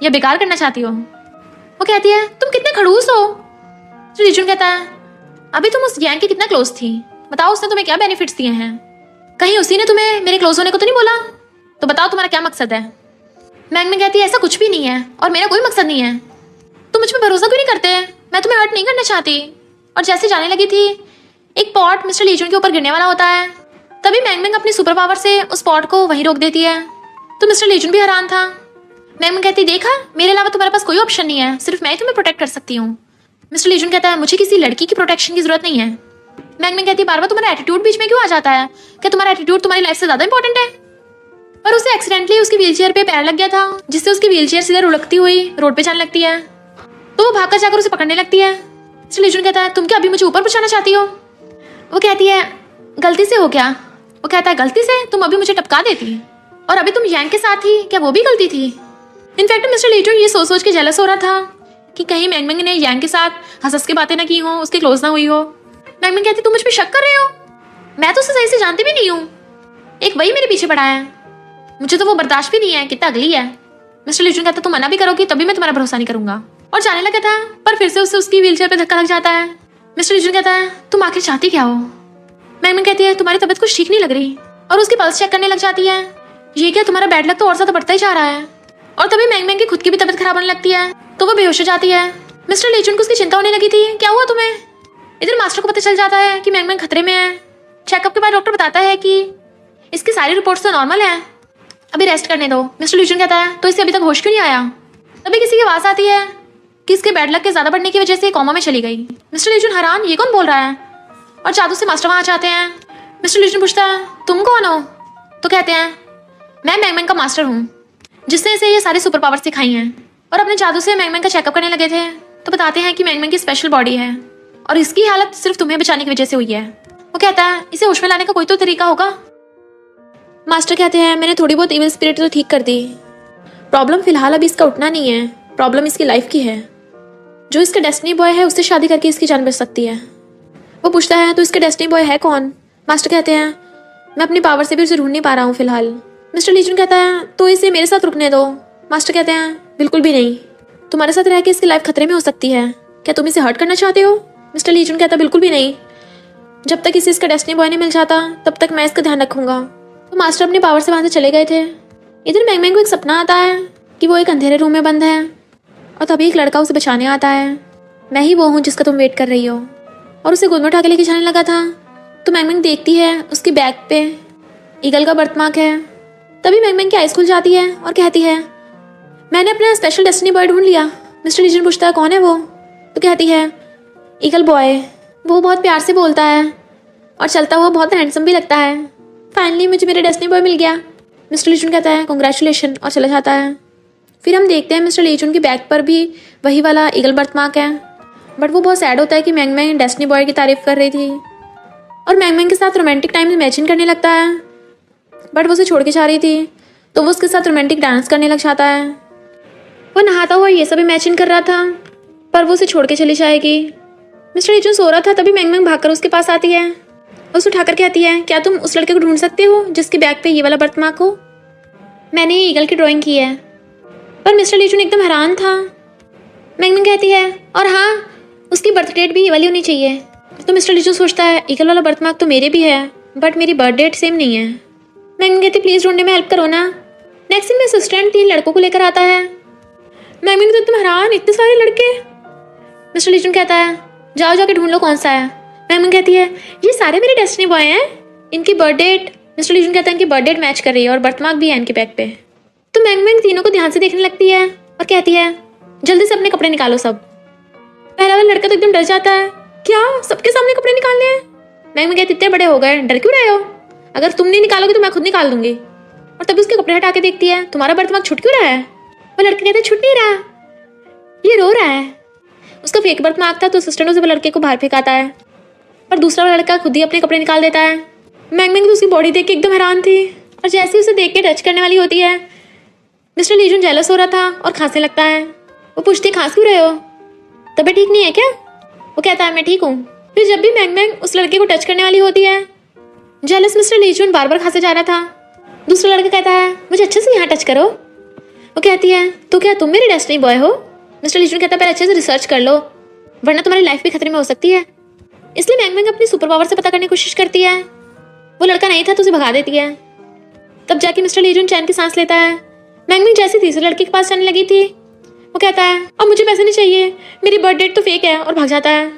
या बेकार करना चाहती हो। वो कहती है तुम कितने खड़ूस हो। मिस्टर लीजुन कहता है अभी तुम उस यांग के कितना क्लोज थी, बताओ उसने तुम्हें क्या बेनिफिट्स दिए हैं, कहीं उसी ने तुम्हें मेरे क्लोज होने को तो नहीं बोला, तो बताओ तुम्हारा क्या मकसद है। मैंग में कहती है ऐसा कुछ भी नहीं है और मेरा कोई मकसद नहीं है, तुम मुझ पर भरोसा क्यों नहीं करते, मैं तुम्हें हर्ट नहीं करना चाहती। और जैसे जाने लगी थी एक पॉट मिस्टर लीजुन के ऊपर गिरने वाला होता है, तभी मैंग मैंग अपनी सुपर पावर से उस पॉट को वहीं रोक देती है। तो मिस्टर लीजुन भी हैरान था। मैंग मैंग कहती देखा मेरे अलावा तुम्हारे पास कोई ऑप्शन नहीं है, सिर्फ मैं ही तुम्हें प्रोटेक्ट कर सकती हूँ। मिस्टर लीजुन कहता है मुझे किसी लड़की की प्रोटेक्शन की जरूरत नहीं है। मैंग मैंग कहती है बार बार तुम्हारा एटीट्यूड बीच में क्यों आ जाता है, क्या तुम्हारा एटीट्यूड तुम्हारी लाइफ से ज्यादा इंपॉर्टेंट है। पर उसे एक्सीडेंटली उसकी व्हीलचेयर पे पैर लग गया था, जिससे उसकी व्हीलचेयर सीधे लुढ़कती हुई रोड पे जाने लगती है। तो वो भागकर जाकर उसे पकड़ने लगती है। मिस्टर लीजुन कहता है तुम क्या अभी मुझे ऊपर पहुंचाना चाहती हो। वो कहती है गलती से हो गया। वो कहता है गलती से, तुम अभी मुझे टपका देती, और अभी तुम यांग के साथ थी, क्या वो भी गलती थी। इनफैक्ट मिस्टर लीजुन ये सोच सोच के जेलस हो रहा था कि कहीं मैंग मैंग ने यांग के साथ हंस के बातें ना की हो, उसके क्लोज ना हुई हो। मैंग मैंग कहती तुम मुझ पर शक कर रहे हो, मैं तो उसे सही से जानती भी नहीं हूँ, एक वही मेरे पीछे पड़ा है, मुझे तो वो बर्दाश्त भी नहीं है, कितना अगली है। मिस्टर लीजुन कहता तुम मना भी करोगी तभी मैं तुम्हारा भरोसा नहीं करूंगा, और जाने लगा था, पर फिर से उसे उसकी व्हीलचेयर पे धक्का लग जाता है। मिस्टर लीजुन कहता है तुम आखिर चाहती क्या हो। मैंग मैंग कहती है तुम्हारी तबीयत कुछ ठीक नहीं लग रही, और उसकी पल्स चेक करने लग जाती है। ये क्या तुम्हारा बैड लक तो और ज्यादा बढ़ता ही जा रहा है। और तभी मैंग मैंग की खुद की भी तबीयत खराब होने लगती है, तो वो बेहोश हो जाती है। मिस्टर लीजुन को उसकी चिंता होने लगी थी, क्या हुआ तुम्हें। इधर मास्टर को पता चल जाता है कि मैंग मैंग खतरे में है। चेकअप के बाद डॉक्टर बताता है कि इसकी सारी रिपोर्ट्स तो नॉर्मल है, अभी रेस्ट करने दो। मिस्टर लीजुन कहता है तो इसे अभी तक होश क्यों नहीं आया। तभी किसी की आवाज आती है कि इसके बैड लक के ज्यादा बढ़ने की वजह से कोमा में चली गई। मिस्टर लीजुन हैरान, ये कौन बोल रहा है, और जादू से मास्टर वहां आ जाते हैं। मिस्टर लीजुन पूछता है तुम कौन हो, तो कहते हैं मैं मैंग मैंग का मास्टर हूँ, जिसने इसे ये सारी सुपर पावर सिखाई हैं, और अपने जादू से मैंग मैंग का चेकअप करने लगे थे, तो बताते हैं कि मैंग मैंग की स्पेशल बॉडी है और इसकी हालत सिर्फ तुम्हें बचाने की वजह से हुई है। वो कहता है इसे होश में लाने का कोई तो तरीका होगा। मास्टर कहते हैं मैंने थोड़ी बहुत इविल स्पिरिट तो ठीक कर दी, प्रॉब्लम फिलहाल अभी इसका उठना नहीं है, प्रॉब्लम इसकी लाइफ की है। जो इसका डेस्टिनी बॉय है उससे शादी करके इसकी जान बच सकती है। वो पूछता है तो इसका डेस्टिनी बॉय है कौन। मास्टर कहते हैं मैं अपनी पावर से भी उसे ढूंढ नहीं पा रहा हूँ फिलहाल। मिस्टर लीजुन कहता है तो इसे मेरे साथ रुकने दो। मास्टर कहते हैं बिल्कुल भी नहीं, तुम्हारे साथ रह के इसकी लाइफ खतरे में हो सकती है, क्या तुम इसे हर्ट करना चाहते हो। मिस्टर लीजुन कहता है बिल्कुल भी नहीं, जब तक इसे इसका डेस्टिनी बॉय नहीं मिल जाता तब तक मैं इसका ध्यान रखूंगा। तो मास्टर अपनी पावर से वहां से चले गए थे। इधर मैंग मैंग को एक सपना आता है कि वो एक अंधेरे रूम में बंद है, और तभी एक लड़का उसे बचाने आता है। मैं ही वो हूँ जिसका तुम वेट कर रही हो, और उसे गोद में उठा के लेके जाने लगा था। तो मैंग मैंग देखती है उसकी बैग पे ईगल का बर्थमार्क है। तभी मैंग मैंग की आइज खुल जाती है और कहती है मैंने अपना स्पेशल डेस्टिनी बॉय ढूंढ लिया। मिस्टर लीजुन पूछता है कौन है वो, तो कहती है ईगल बॉय। वो बहुत प्यार से बोलता है और चलता हुआ बहुत हैंडसम भी लगता है। फाइनली मुझे मेरा डेस्टिनी बॉय मिल गया। मिस्टर लीजुन कहता है कॉन्ग्रेचुलेशन, और चला जाता है। फिर हम देखते हैं मिस्टर लीजुन की बैग पर भी वही वाला ईगल बर्थमार्क है, बट वो बहुत सैड होता है कि मैंग मैंग डेस्टिनी बॉय की तारीफ कर रही थी, और मैंग मैंग के साथ रोमांटिक टाइम इमेजिन करने लगता है, बट वो उसे छोड़ के जा रही थी, तो वो उसके साथ रोमांटिक डांस करने लग जाता है। वो नहाता हुआ ये सब इमेजिन कर रहा था, पर वो उसे छोड़ के चली जाएगी। मिस्टर लीजुन सो रहा था, तभी मैंग मैंग भागकर उसके पास आती है, उसे उठाकर कहती है क्या तुम उस लड़के को ढूंढ सकते हो जिसके बैग पे ये वाला बर्थमार्क हो। मैंने ये ईगल की ड्राइंग की है। पर मिस्टर लीजुन एकदम हैरान था। मैंग मैंग कहती है और हाँ, उसकी बर्थ डेट भी ये वाली होनी चाहिए। तो मिस्टर लीजुन सोचता है ईगल वाला बर्थमार्क तो मेरे भी है, बट मेरी बर्थ डेट सेम नहीं है। मैंग मैंग कहती प्लीज ढूंढने में हेल्प करो ना। नेक्स्ट दिन में असिस्टेंट 3 लड़कों को लेकर आता है। मैंग मैंग तो एकदम हैरान, इतने सारे लड़के। मिस्टर लीजुन कहता है जाओ जाके ढूंढ लो कौन सा है। मैंग मैंग कहती है ये सारे मेरे डेस्टिनी बॉय हैं, इनकी बर्थ डेट। मिस्टर लीजुन कहता है इनकी बर्थ डेट मैच कर रही है और बर्थमार्क भी है इनके बैग पे। तो मैंग मैंग तीनों को ध्यान से देखने लगती है और कहती है जल्दी से अपने कपड़े निकालो सब। पहला वाला लड़का तो एकदम डर जाता है, क्या सबके सामने कपड़े निकालने हैं। मैंग मैंग कहती इतने बड़े हो गए, डर क्यों रहे हो, अगर तुम नहीं निकालोगे तो मैं खुद निकाल दूंगी। और तभी उसके कपड़े हटा के देखती है, तुम्हारा बर्तमान छुट क्यों रहा है? वो लड़का कहता है छुट नहीं रहा, ये रो रहा है। उसका फेक बर्थ मार्क था तो असिस्टेंट उसे लड़के को बाहर फेंकाता है और दूसरा लड़का खुद ही अपने कपड़े निकाल देता है। मैंग मैंग तो उसकी बॉडी देख के एकदम हैरान थी और जैसे ही उसे देख के टच करने वाली होती है, मिस्टर लीजून जेलस हो रहा था और खांसने लगता है। वो पूछती खांस क्यों रहे हो, तबीयत ठीक नहीं है क्या? वो कहता है मैं ठीक हूँ। फिर जब भी मैंग मैंग उस लड़के को टच करने वाली होती है, जेलस मिस्टर लीजून बार बार खांसे जा रहा था। दूसरा लड़का कहता है मुझे अच्छे से यहाँ टच करो। वो कहती है तो क्या तुम मेरे डेस्टिनी बॉय हो? मिस्टर लीजून कहता है पहले अच्छे से रिसर्च कर लो वरना तुम्हारी लाइफ भी खतरे में हो सकती है। इसलिए मैंग मैंग अपनी सुपर पावर से पता करने की कोशिश करती है। वो लड़का नहीं था तो उसे भगा देती है। तब जाके मिस्टर लीजून चैन की सांस लेता है। मैंग मैंग जैसे तीसरे लड़के के पास जाने लगी थी, वो कहता है अब मुझे पैसे नहीं चाहिए, मेरी बर्थ डेट तो फेक है, और भाग जाता है।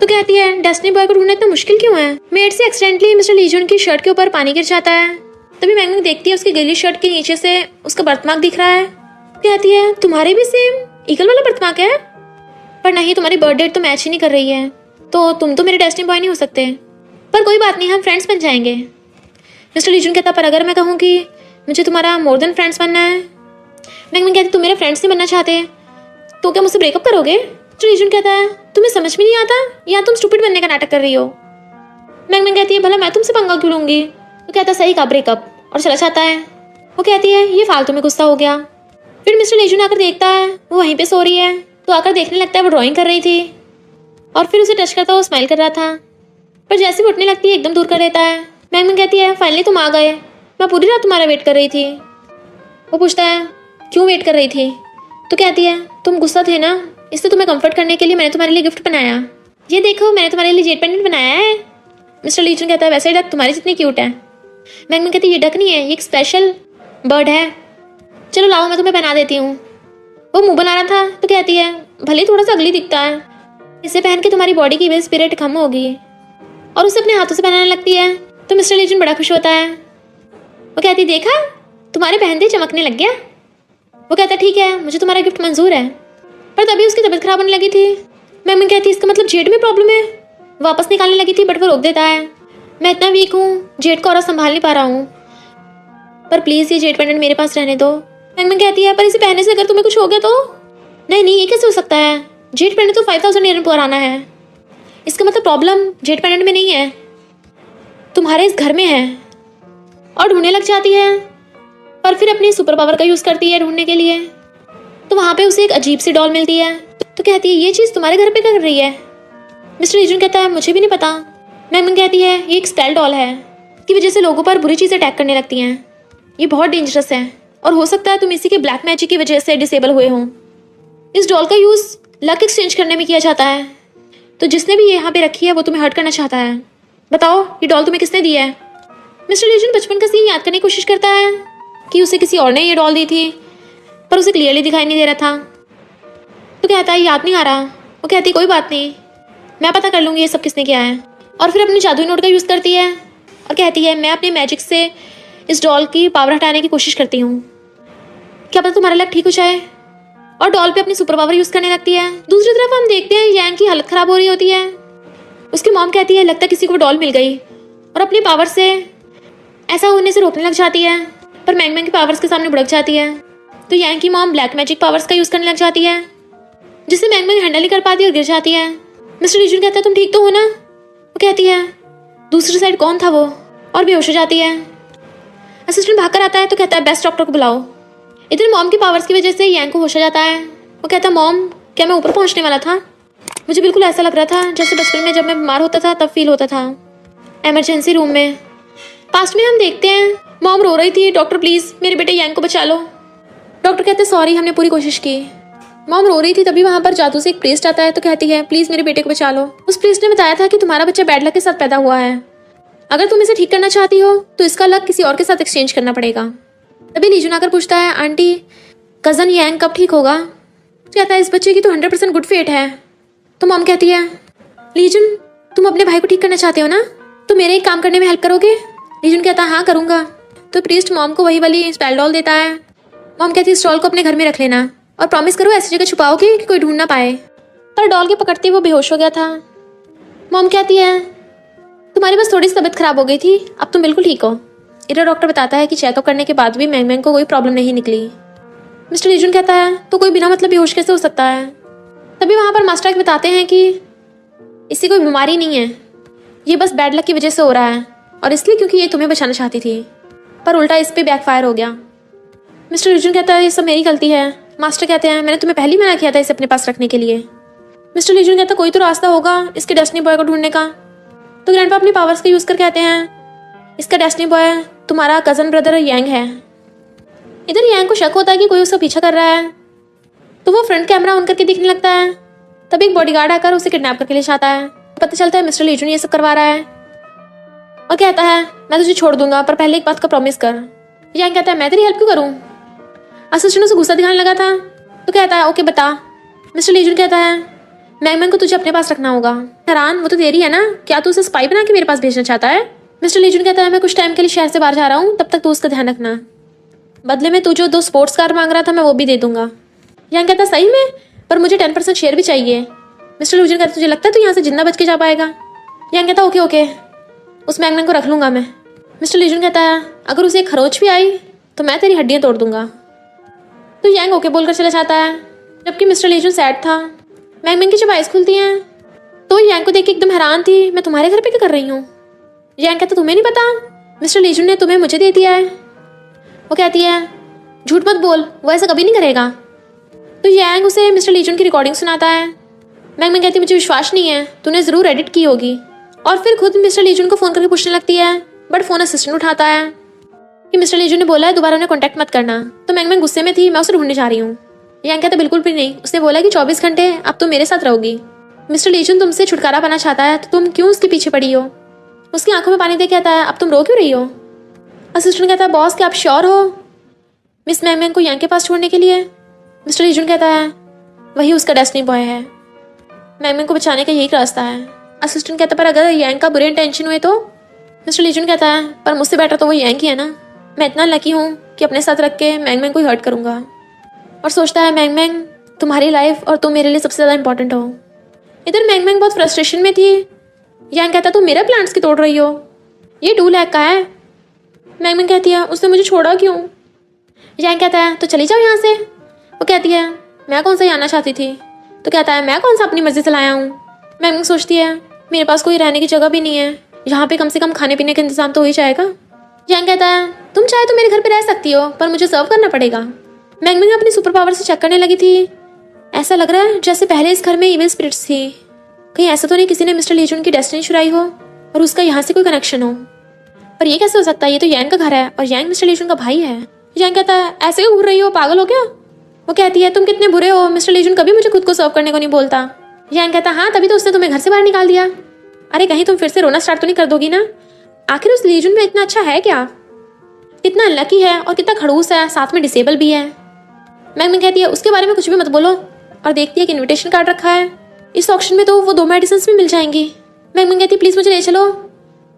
तो कहती है डेस्टिनी बॉय को ढूंढना इतना मुश्किल क्यों है? मेड से एक्सीडेंटली मिस्टर लीजून की शर्ट के ऊपर पानी गिर जाता है। तभी मैंग मैंग देखती है उसकी गली शर्ट के नीचे से उसका बर्थमार्क दिख रहा है। कहती है तुम्हारे भी सेम ईगल वाला बर्थमार्क है, पर नहीं तुम्हारी बर्थ डेट तो मैच ही नहीं कर रही है, तो तुम तो मेरे डेस्टिनी बॉय नहीं हो सकते। पर कोई बात नहीं, हम फ्रेंड्स बन जाएंगे। मिस्टर लीजून कहता पर अगर मैं कहूँ कि मुझे तुम्हारा मोर देन फ्रेंड्स बनना है। मैंग मैंग कहती तुम मेरे फ्रेंड्स नहीं बनना चाहते तो क्या मुझसे ब्रेकअप करोगे? मिस्टर लीजून कहता है तुम्हें समझ में नहीं आता या तुम स्टूपिड बनने का नाटक कर रही हो? मैंग मैंग कहती है भला मैं तुमसे पंगा क्यों लूंगी? वो कहता सही कहा ब्रेकअप, और चला जाता है। वो कहती है ये फालतू में गुस्सा हो गया। फिर मिस्टर लीजून आकर देखता है वो वहीं पे सो रही है, तो आकर देखने लगता है वो ड्राइंग कर रही थी और फिर उसे टच करता हुआ स्माइल कर रहा था, पर जैसे वो उठने लगती है एकदम दूर कर देता है। मैंग मैंग कहती है फाइनली तुम आ गए, मैं पूरी रात तुम्हारा वेट कर रही थी। वो पूछता है क्यों वेट कर रही थी? तो कहती है तुम गुस्सा थे ना, इससे तुम्हें कंफर्ट करने के लिए मैंने तुम्हारे लिए गिफ्ट बनाया, ये देखो मैंने तुम्हारे लिए जेट पेंडेंट बनाया है। मिस्टर लीजून कहता है वैसे डक तुम्हारी जितनी क्यूट है। मैंग मैंग कहती है ये डक नहीं है, ये एक स्पेशल बर्ड है, चलो लाओ मैं तुम्हें पहना देती हूँ। वो मुंह बना रहा था तो कहती है भले थोड़ा सा अगली दिखता है, इसे पहन के तुम्हारी बॉडी की विल स्पिरिट कम होगी, और उसे अपने हाथों से पहनाने लगती है। तो मिस्टर लीजून बड़ा खुश होता है। वो कहती देखा तुम्हारे पहनते चमकने लग गया। वो कहता ठीक है मुझे तुम्हारा गिफ्ट मंजूर है, पर तभी उसकी तबीयत खराब होने लगी थी। मैंग मैंग कहती इसका मतलब जेट में प्रॉब्लम है। वापस निकालने लगी थी बट वो रोक देता है। मैं इतना वीक हूँ, जेट का ऑरा संभाल नहीं पा रहा हूँ, पर प्लीज़ ये जेट पेंडेंट मेरे पास रहने दो। मैंग मैंग कहती है पर इसे पहनने से अगर तुम्हें कुछ हो गया तो? नहीं नहीं ये कैसे हो सकता है, जेट पेंडेंट तो 5000 ईयर पुराना है, इसका मतलब प्रॉब्लम जेट पेंडेंट में नहीं है, तुम्हारे इस घर में है। और ढूंढने लग जाती है, पर फिर अपनी सुपर पावर का यूज़ करती है ढूंढने के लिए। तो वहाँ पे उसे एक अजीब सी डॉल मिलती है, तो कहती है ये चीज़ तुम्हारे घर पे क्या कर रही है? मिस्टर लीजून कहता है मुझे भी नहीं पता। मैंग मैंग कहती है ये एक स्पेल डॉल है, इसकी वजह से लोगों पर बुरी चीज़ें अटैक करने लगती हैं, ये बहुत डेंजरस है और हो सकता है तुम इसी के ब्लैक मैजिक की वजह से डिसेबल हुए हों। इस डॉल का यूज़ लक एक्सचेंज करने में किया जाता है, तो जिसने भी ये यहाँ पे रखी है वो तुम्हें हर्ट करना चाहता है। बताओ ये डॉल तुम्हें किसने दी है? मिस्टर लीजून बचपन का सीन याद करने की कोशिश करता है कि उसे किसी और ने ये डॉल दी थी, पर उसे क्लियरली दिखाई नहीं दे रहा था। तो कहता है याद नहीं आ रहा। वो कहती कोई बात नहीं, मैं पता कर लूँगी ये सब किसने किया है। और फिर अपनी जादुई नोट का यूज़ करती है और कहती है मैं अपने मैजिक से इस डॉल की पावर हटाने की कोशिश करती हूँ, क्या पता तुम्हारा लक ठीक हो जाए। और डॉल पे अपनी सुपर पावर यूज़ करने लगती है। दूसरी तरफ हम देखते हैं यांग की हालत ख़राब हो रही होती है। उसकी मॉम कहती है लगता है किसी को डॉल मिल गई, और अपनी पावर से ऐसा होने से रोकने लग जाती है, पर मैंग मैंग की पावर्स के सामने भड़क जाती है। तो यांग की मॉम ब्लैक मैजिक पावर्स का यूज़ करने लग जाती है, जिससे मैंग मैंग हैंडल नहीं कर पाती और गिर जाती है। मिस्टर लीजून कहता है तुम ठीक तो हो ना? वो कहती है दूसरी साइड कौन था वो, और बेहोश हो जाती है। असिस्टेंट भाग कर आता है तो कहता है बेस्ट डॉक्टर को बुलाओ। इतने मॉम की पावर्स की वजह से यांग को होश आ जाता है। वो कहता है मॉम क्या मैं ऊपर पहुंचने वाला था? मुझे बिल्कुल ऐसा लग रहा था जैसे बचपन में जब मैं बीमार होता था तब फील होता था, एमरजेंसी रूम में। पास्ट में हम देखते हैं मॉम रो रही थी डॉक्टर प्लीज़ मेरे बेटे यांग को बचा लो। डॉक्टर कहते हैं सॉरी हमने पूरी कोशिश की। मॉम रो रही थी तभी वहाँ पर जादू से एक प्रीस्ट आता है तो कहती है प्लीज़ मेरे बेटे को बचा लो। उस प्रीस्ट ने बताया था कि तुम्हारा बच्चा बैड लक के साथ पैदा हुआ है, अगर तुम इसे ठीक करना चाहती हो तो इसका लक किसी और के साथ एक्सचेंज करना पड़ेगा। तभी लीजून आकर पूछता है आंटी कज़न यांग कब ठीक होगा? कहता है इस बच्चे की तो 100% गुड फेट है। तो मॉम कहती है लीजून तुम अपने भाई को ठीक करना चाहते हो ना, तो मेरे एक काम करने में हेल्प करोगे? लीजून कहता है हाँ करूँगा। तो प्रीस्ट मॉम को वही वाली स्पेल डॉल देता है। मॉम कहती है इस डॉल को अपने घर में रख लेना और प्रॉमिस करो ऐसी जगह छुपाओगे कि कोई ढूंढ ना पाए। पर डॉल के पकड़ते वो बेहोश हो गया था। मॉम कहती है तुम्हारी बस थोड़ी सी तबीयत खराब हो गई थी, अब तुम बिल्कुल ठीक हो, इधर डॉक्टर बताता है कि चेकअप करने के बाद भी मैंगमैंग को कोई प्रॉब्लम नहीं निकली। मिस्टर लीजुन कहता है तो कोई बिना मतलब बेहोश कैसे हो सकता है। तभी वहाँ पर मास्टर बताते हैं कि इससे कोई बीमारी नहीं है, ये बस बैड लक की वजह से हो रहा है और इसलिए क्योंकि ये तुम्हें बचाना चाहती थी, पर उल्टा इस पर बैकफायर हो गया। मिस्टर लीजुन कहता है ये सब मेरी गलती है। मास्टर कहते हैं मैंने तुम्हें पहले ही मना किया था इसे अपने पास रखने के लिए। मिस्टर लीजुन कहता कोई तो रास्ता होगा इसके डेस्टिनी बॉय को ढूंढने का। तो ग्रैंडपा अपनी पावर्स का यूज़ कर कहते हैं इसका डेस्टिनी बॉय तुम्हारा कज़न ब्रदर यांग है। इधर यांग को शक होता है कि कोई उसका पीछा कर रहा है, तो वो फ्रंट कैमरा ऑन करके दिखने लगता है। तभी एक बॉडीगार्ड आकर उसे किडनैप करके ले जाता है। पता चलता है मिस्टर लीजुन ये सब करवा रहा है और कहता है मैं तुझे छोड़ दूंगा पर पहले एक बात का प्रॉमिस कर। यांग कहता है मैं तेरी हेल्प क्यों करूँ। असिस्टेंट उसे गुस्सा दिखाने लगा था तो कहता है ओके बता। मिस्टर लीजुन कहता है मैंगमैंग को तुझे अपने पास रखना होगा। हैरान वो तो तेरी है ना, क्या तू उसे स्पाई बना के मेरे पास भेजना चाहता है। मिस्टर लीजुन कहता है मैं कुछ टाइम के लिए शहर से बाहर जा रहा हूँ, तब तक तू उसका ध्यान रखना। बदले में तू जो 2 स्पोर्ट्स कार मांग रहा था मैं वो भी दे दूंगा। यांग कहता है सही में, पर मुझे 10% शेयर भी चाहिए। मिस्टर लीजुन कहता है तुझे लगता है तू यहाँ से जिंदा बच के जा पाएगा। यांग कहता है ओके उस मैंगमैंग को रख लूंगा मैं। मिस्टर लीजुन कहता है अगर उसे एक खरोच भी आई तो मैं तेरी हड्डियाँ तोड़ दूंगा। तो यांग ओके बोलकर चला जाता है। जबकि मिस्टर लीजुन सैड था। मैंगमैंग की जब आइज खुलती हैं तो यांग को देख के एकदम हैरान थी, मैं तुम्हारे घर पे क्या कर रही हूँ। यांग कहता तुम्हें नहीं पता, मिस्टर लीजुन ने तुम्हें मुझे दे दिया है। वो कहती है झूठ मत बोल, वो ऐसा कभी नहीं करेगा। तो यांग उसे मिस्टर लीजुन की रिकॉर्डिंग सुनाता है। मैंगमैंग कहती मुझे विश्वास नहीं है, तूने ज़रूर एडिट की होगी। और फिर खुद मिस्टर लीजुन को फ़ोन करके पूछने लगती है, बट फ़ोन असिस्टेंट उठाता है कि मिस्टर लीजुन ने बोला है दोबारा उन्हें कॉन्टैक्ट मत करना। तो मैंगमैंग गुस्से में थी, मैं उसे ढूंढने जा रही हूँ। यांग कहता बिल्कुल भी नहीं, उसने बोला कि 24 घंटे अब तुम मेरे साथ रहोगी। मिस्टर लीजुन तुमसे छुटकारा पाना चाहता है तो तुम क्यों उसके पीछे पड़ी हो। उसकी आंखों में पानी देख कहता है अब तुम रो क्यों रही हो। असिस्टेंट कहता है बॉस क्या आप श्योर हो मिस मैंगमैंग को यांग के पास छोड़ने के लिए। मिस्टर लीजुन कहता है वही उसका डेस्टिनी बॉय है, मैंगमैंग को बचाने का यही रास्ता है। असिस्टेंट कहता पर अगर यांग का बुरे इंटेंशन हुए तो। मिस्टर लीजुन कहता है पर मुझसे बेटर तो वो यांग ही है ना, मैं इतना लकी हूँ कि अपने साथ रख के मैंगमैंग को ही हर्ट करूँगा। और सोचता है मैंगमैंग तुम्हारी लाइफ और तुम मेरे लिए सबसे ज़्यादा इंपॉर्टेंट हो। इधर मैंगमैंग बहुत फ्रस्ट्रेशन में थी। यांग कहता तुम मेरे प्लान्स की तोड़ रही हो, ये 2 लाख का है। मैंगमैंग कहती है उसने मुझे छोड़ा क्यों। यांग कहता है तो चली जाओ यहाँ से। वो कहती है मैं कौन सा आना चाहती थी। तो कहता है मैं कौन सा अपनी मर्जी से लाया हूँ। मैंगमैंग सोचती है मेरे पास कोई रहने की जगह भी नहीं है, यहाँ पे कम से कम खाने पीने का इंतजाम तो हो ही जाएगा। यांग कहता है तुम चाहे तो मेरे घर पे रह सकती हो पर मुझे सर्व करना पड़ेगा। मैंगमैंग अपनी सुपर पावर से चेक करने लगी थी। ऐसा लग रहा है जैसे पहले इस घर में इविल स्पिरिट्स थी, कहीं ऐसा तो नहीं किसी ने मिस्टर लीजुन की डेस्टिनी चुराई हो और उसका यहाँ से कोई कनेक्शन हो। पर ये कैसे हो सकता है, ये तो यांग का घर है और यांग मिस्टर लीजुन का भाई है। यांग कहता है ऐसे क्यों घूर रही हो, पागल हो क्या। वो कहती है तुम कितने बुरे हो, मिस्टर लीजुन कभी मुझे खुद को सर्व करने को नहीं बोलता। यांग कहता हाँ तभी तो उसने तुम्हें घर से बाहर निकाल दिया। अरे कहीं तुम फिर से रोना स्टार्ट तो नहीं कर दोगी ना, आखिर उस लीजुन में इतना अच्छा है क्या, कितना लकी है और कितना खड़ूस है, साथ में डिसेबल भी है। मैंगमैंग कहती है उसके बारे में कुछ भी मत बोलो और देखती है कि इनविटेशन कार्ड रखा है। इस ऑक्शन में तो वो 2 मेडिसिन भी मिल जाएंगी। मैंगमैंग कहती है प्लीज़ मुझे ले चलो।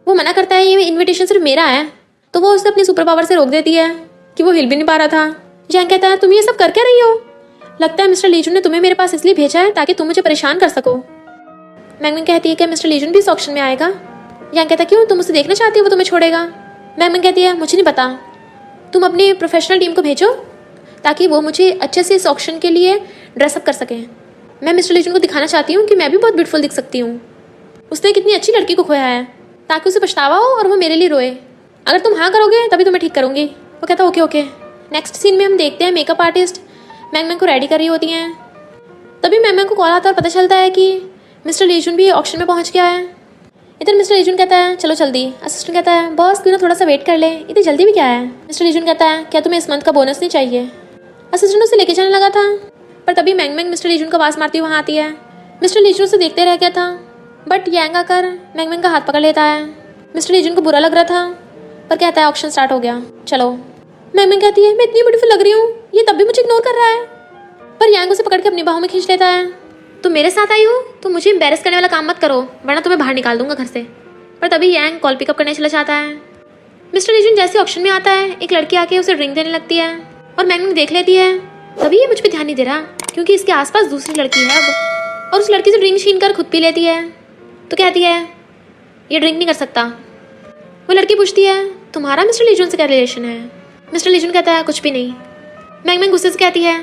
वो मना करता है ये इनविटेशन सिर्फ मेरा है, तो वो उसे अपनी सुपर पावर से रोक देती है कि वो हिल भी नहीं पा रहा था। यांग कहता है तुम ये सब कर क्या रही हो, लगता है मिस्टर लीजुन ने तुम्हें मेरे पास इसलिए भेजा है ताकि तुम मुझे परेशान कर सको। मैंगमैंग कहती है कि मिस्टर लीजुन भी इस ऑक्शन में आएगा। यांग कहता है क्यों, तुम उसे देखना चाहती हो, वो तुम्हें छोड़ेगा। मैंगमैंग कहती है मुझे नहीं पता, तुम अपनी प्रोफेशनल टीम को भेजो ताकि वो मुझे अच्छे से इस ऑक्शन के लिए ड्रेसअप कर सकें। मैं मिस्टर लीजुन को दिखाना चाहती हूँ कि मैं भी बहुत ब्यूटीफुल दिख सकती हूँ। उसने कितनी अच्छी लड़की को खोया है ताकि उसे पछतावा हो और वो मेरे लिए रोए। अगर तुम हाँ करोगे तभी तो मैं ठीक करूँगी। वो कहता ओके ओके। नेक्स्ट सीन में हम देखते हैं मेकअप आर्टिस्ट मैंगमैंग को रेडी कर रही होती हैं। तभी मैंगमैंग को कॉल आता है और पता चलता है कि मिस्टर लीजुन भी ऑक्शन में पहुँच गया है। इधर मिस्टर लीजुन कहता है चलो जल्दी। असिस्टेंट कहता है बॉस क्यों ना थोड़ा सा वेट कर ले, इतनी जल्दी भी क्या है। मिस्टर लीजुन कहता है क्या तुम्हें इस मंथ का बोनस नहीं चाहिए। असिस्टेंट उसे लेके जाने लगा था पर तभी मैंगमैंग मिस्टर लीजुन को आवाज़ मारती हुई वहाँ आती है। मिस्टर लीजुन उसे देखते रह गया था बट यांग आकर मैंगमैंग का हाथ पकड़ लेता है। मिस्टर लीजुन को बुरा लग रहा था पर कहता है ऑक्शन स्टार्ट हो गया चलो। मैंगमैंग कहती है मैं इतनी ब्यूटीफुल लग रही हूँ, ये तब भी मुझे इग्नोर कर रहा है। पर यांग उसे पकड़ के अपनी बाहों में खींच लेता है। तुम मेरे साथ आई हो तो मुझे एम्बेरस करने वाला काम मत करो वरना तुम्हें बाहर निकाल दूंगा घर से। पर तभी यांग कॉल पिकअप करने चला जाता है। मिस्टर लीजुन जैसे ऑक्शन में आता है एक लड़की आके उसे ड्रिंक देने लगती है और मैंगमैंग देख लेती है। तभी ये मुझ पर ध्यान नहीं दे रहा क्योंकि इसके आसपास दूसरी लड़की है अब, और उस लड़की से ड्रिंक छीन कर खुद पी लेती है। तो कहती है ये ड्रिंक नहीं कर सकता। वो लड़की पूछती है तुम्हारा मिस्टर लीजन से क्या रिलेशन है? मिस्टर लीजन कहता है कुछ भी नहीं। मैंग गुस्से से कहती है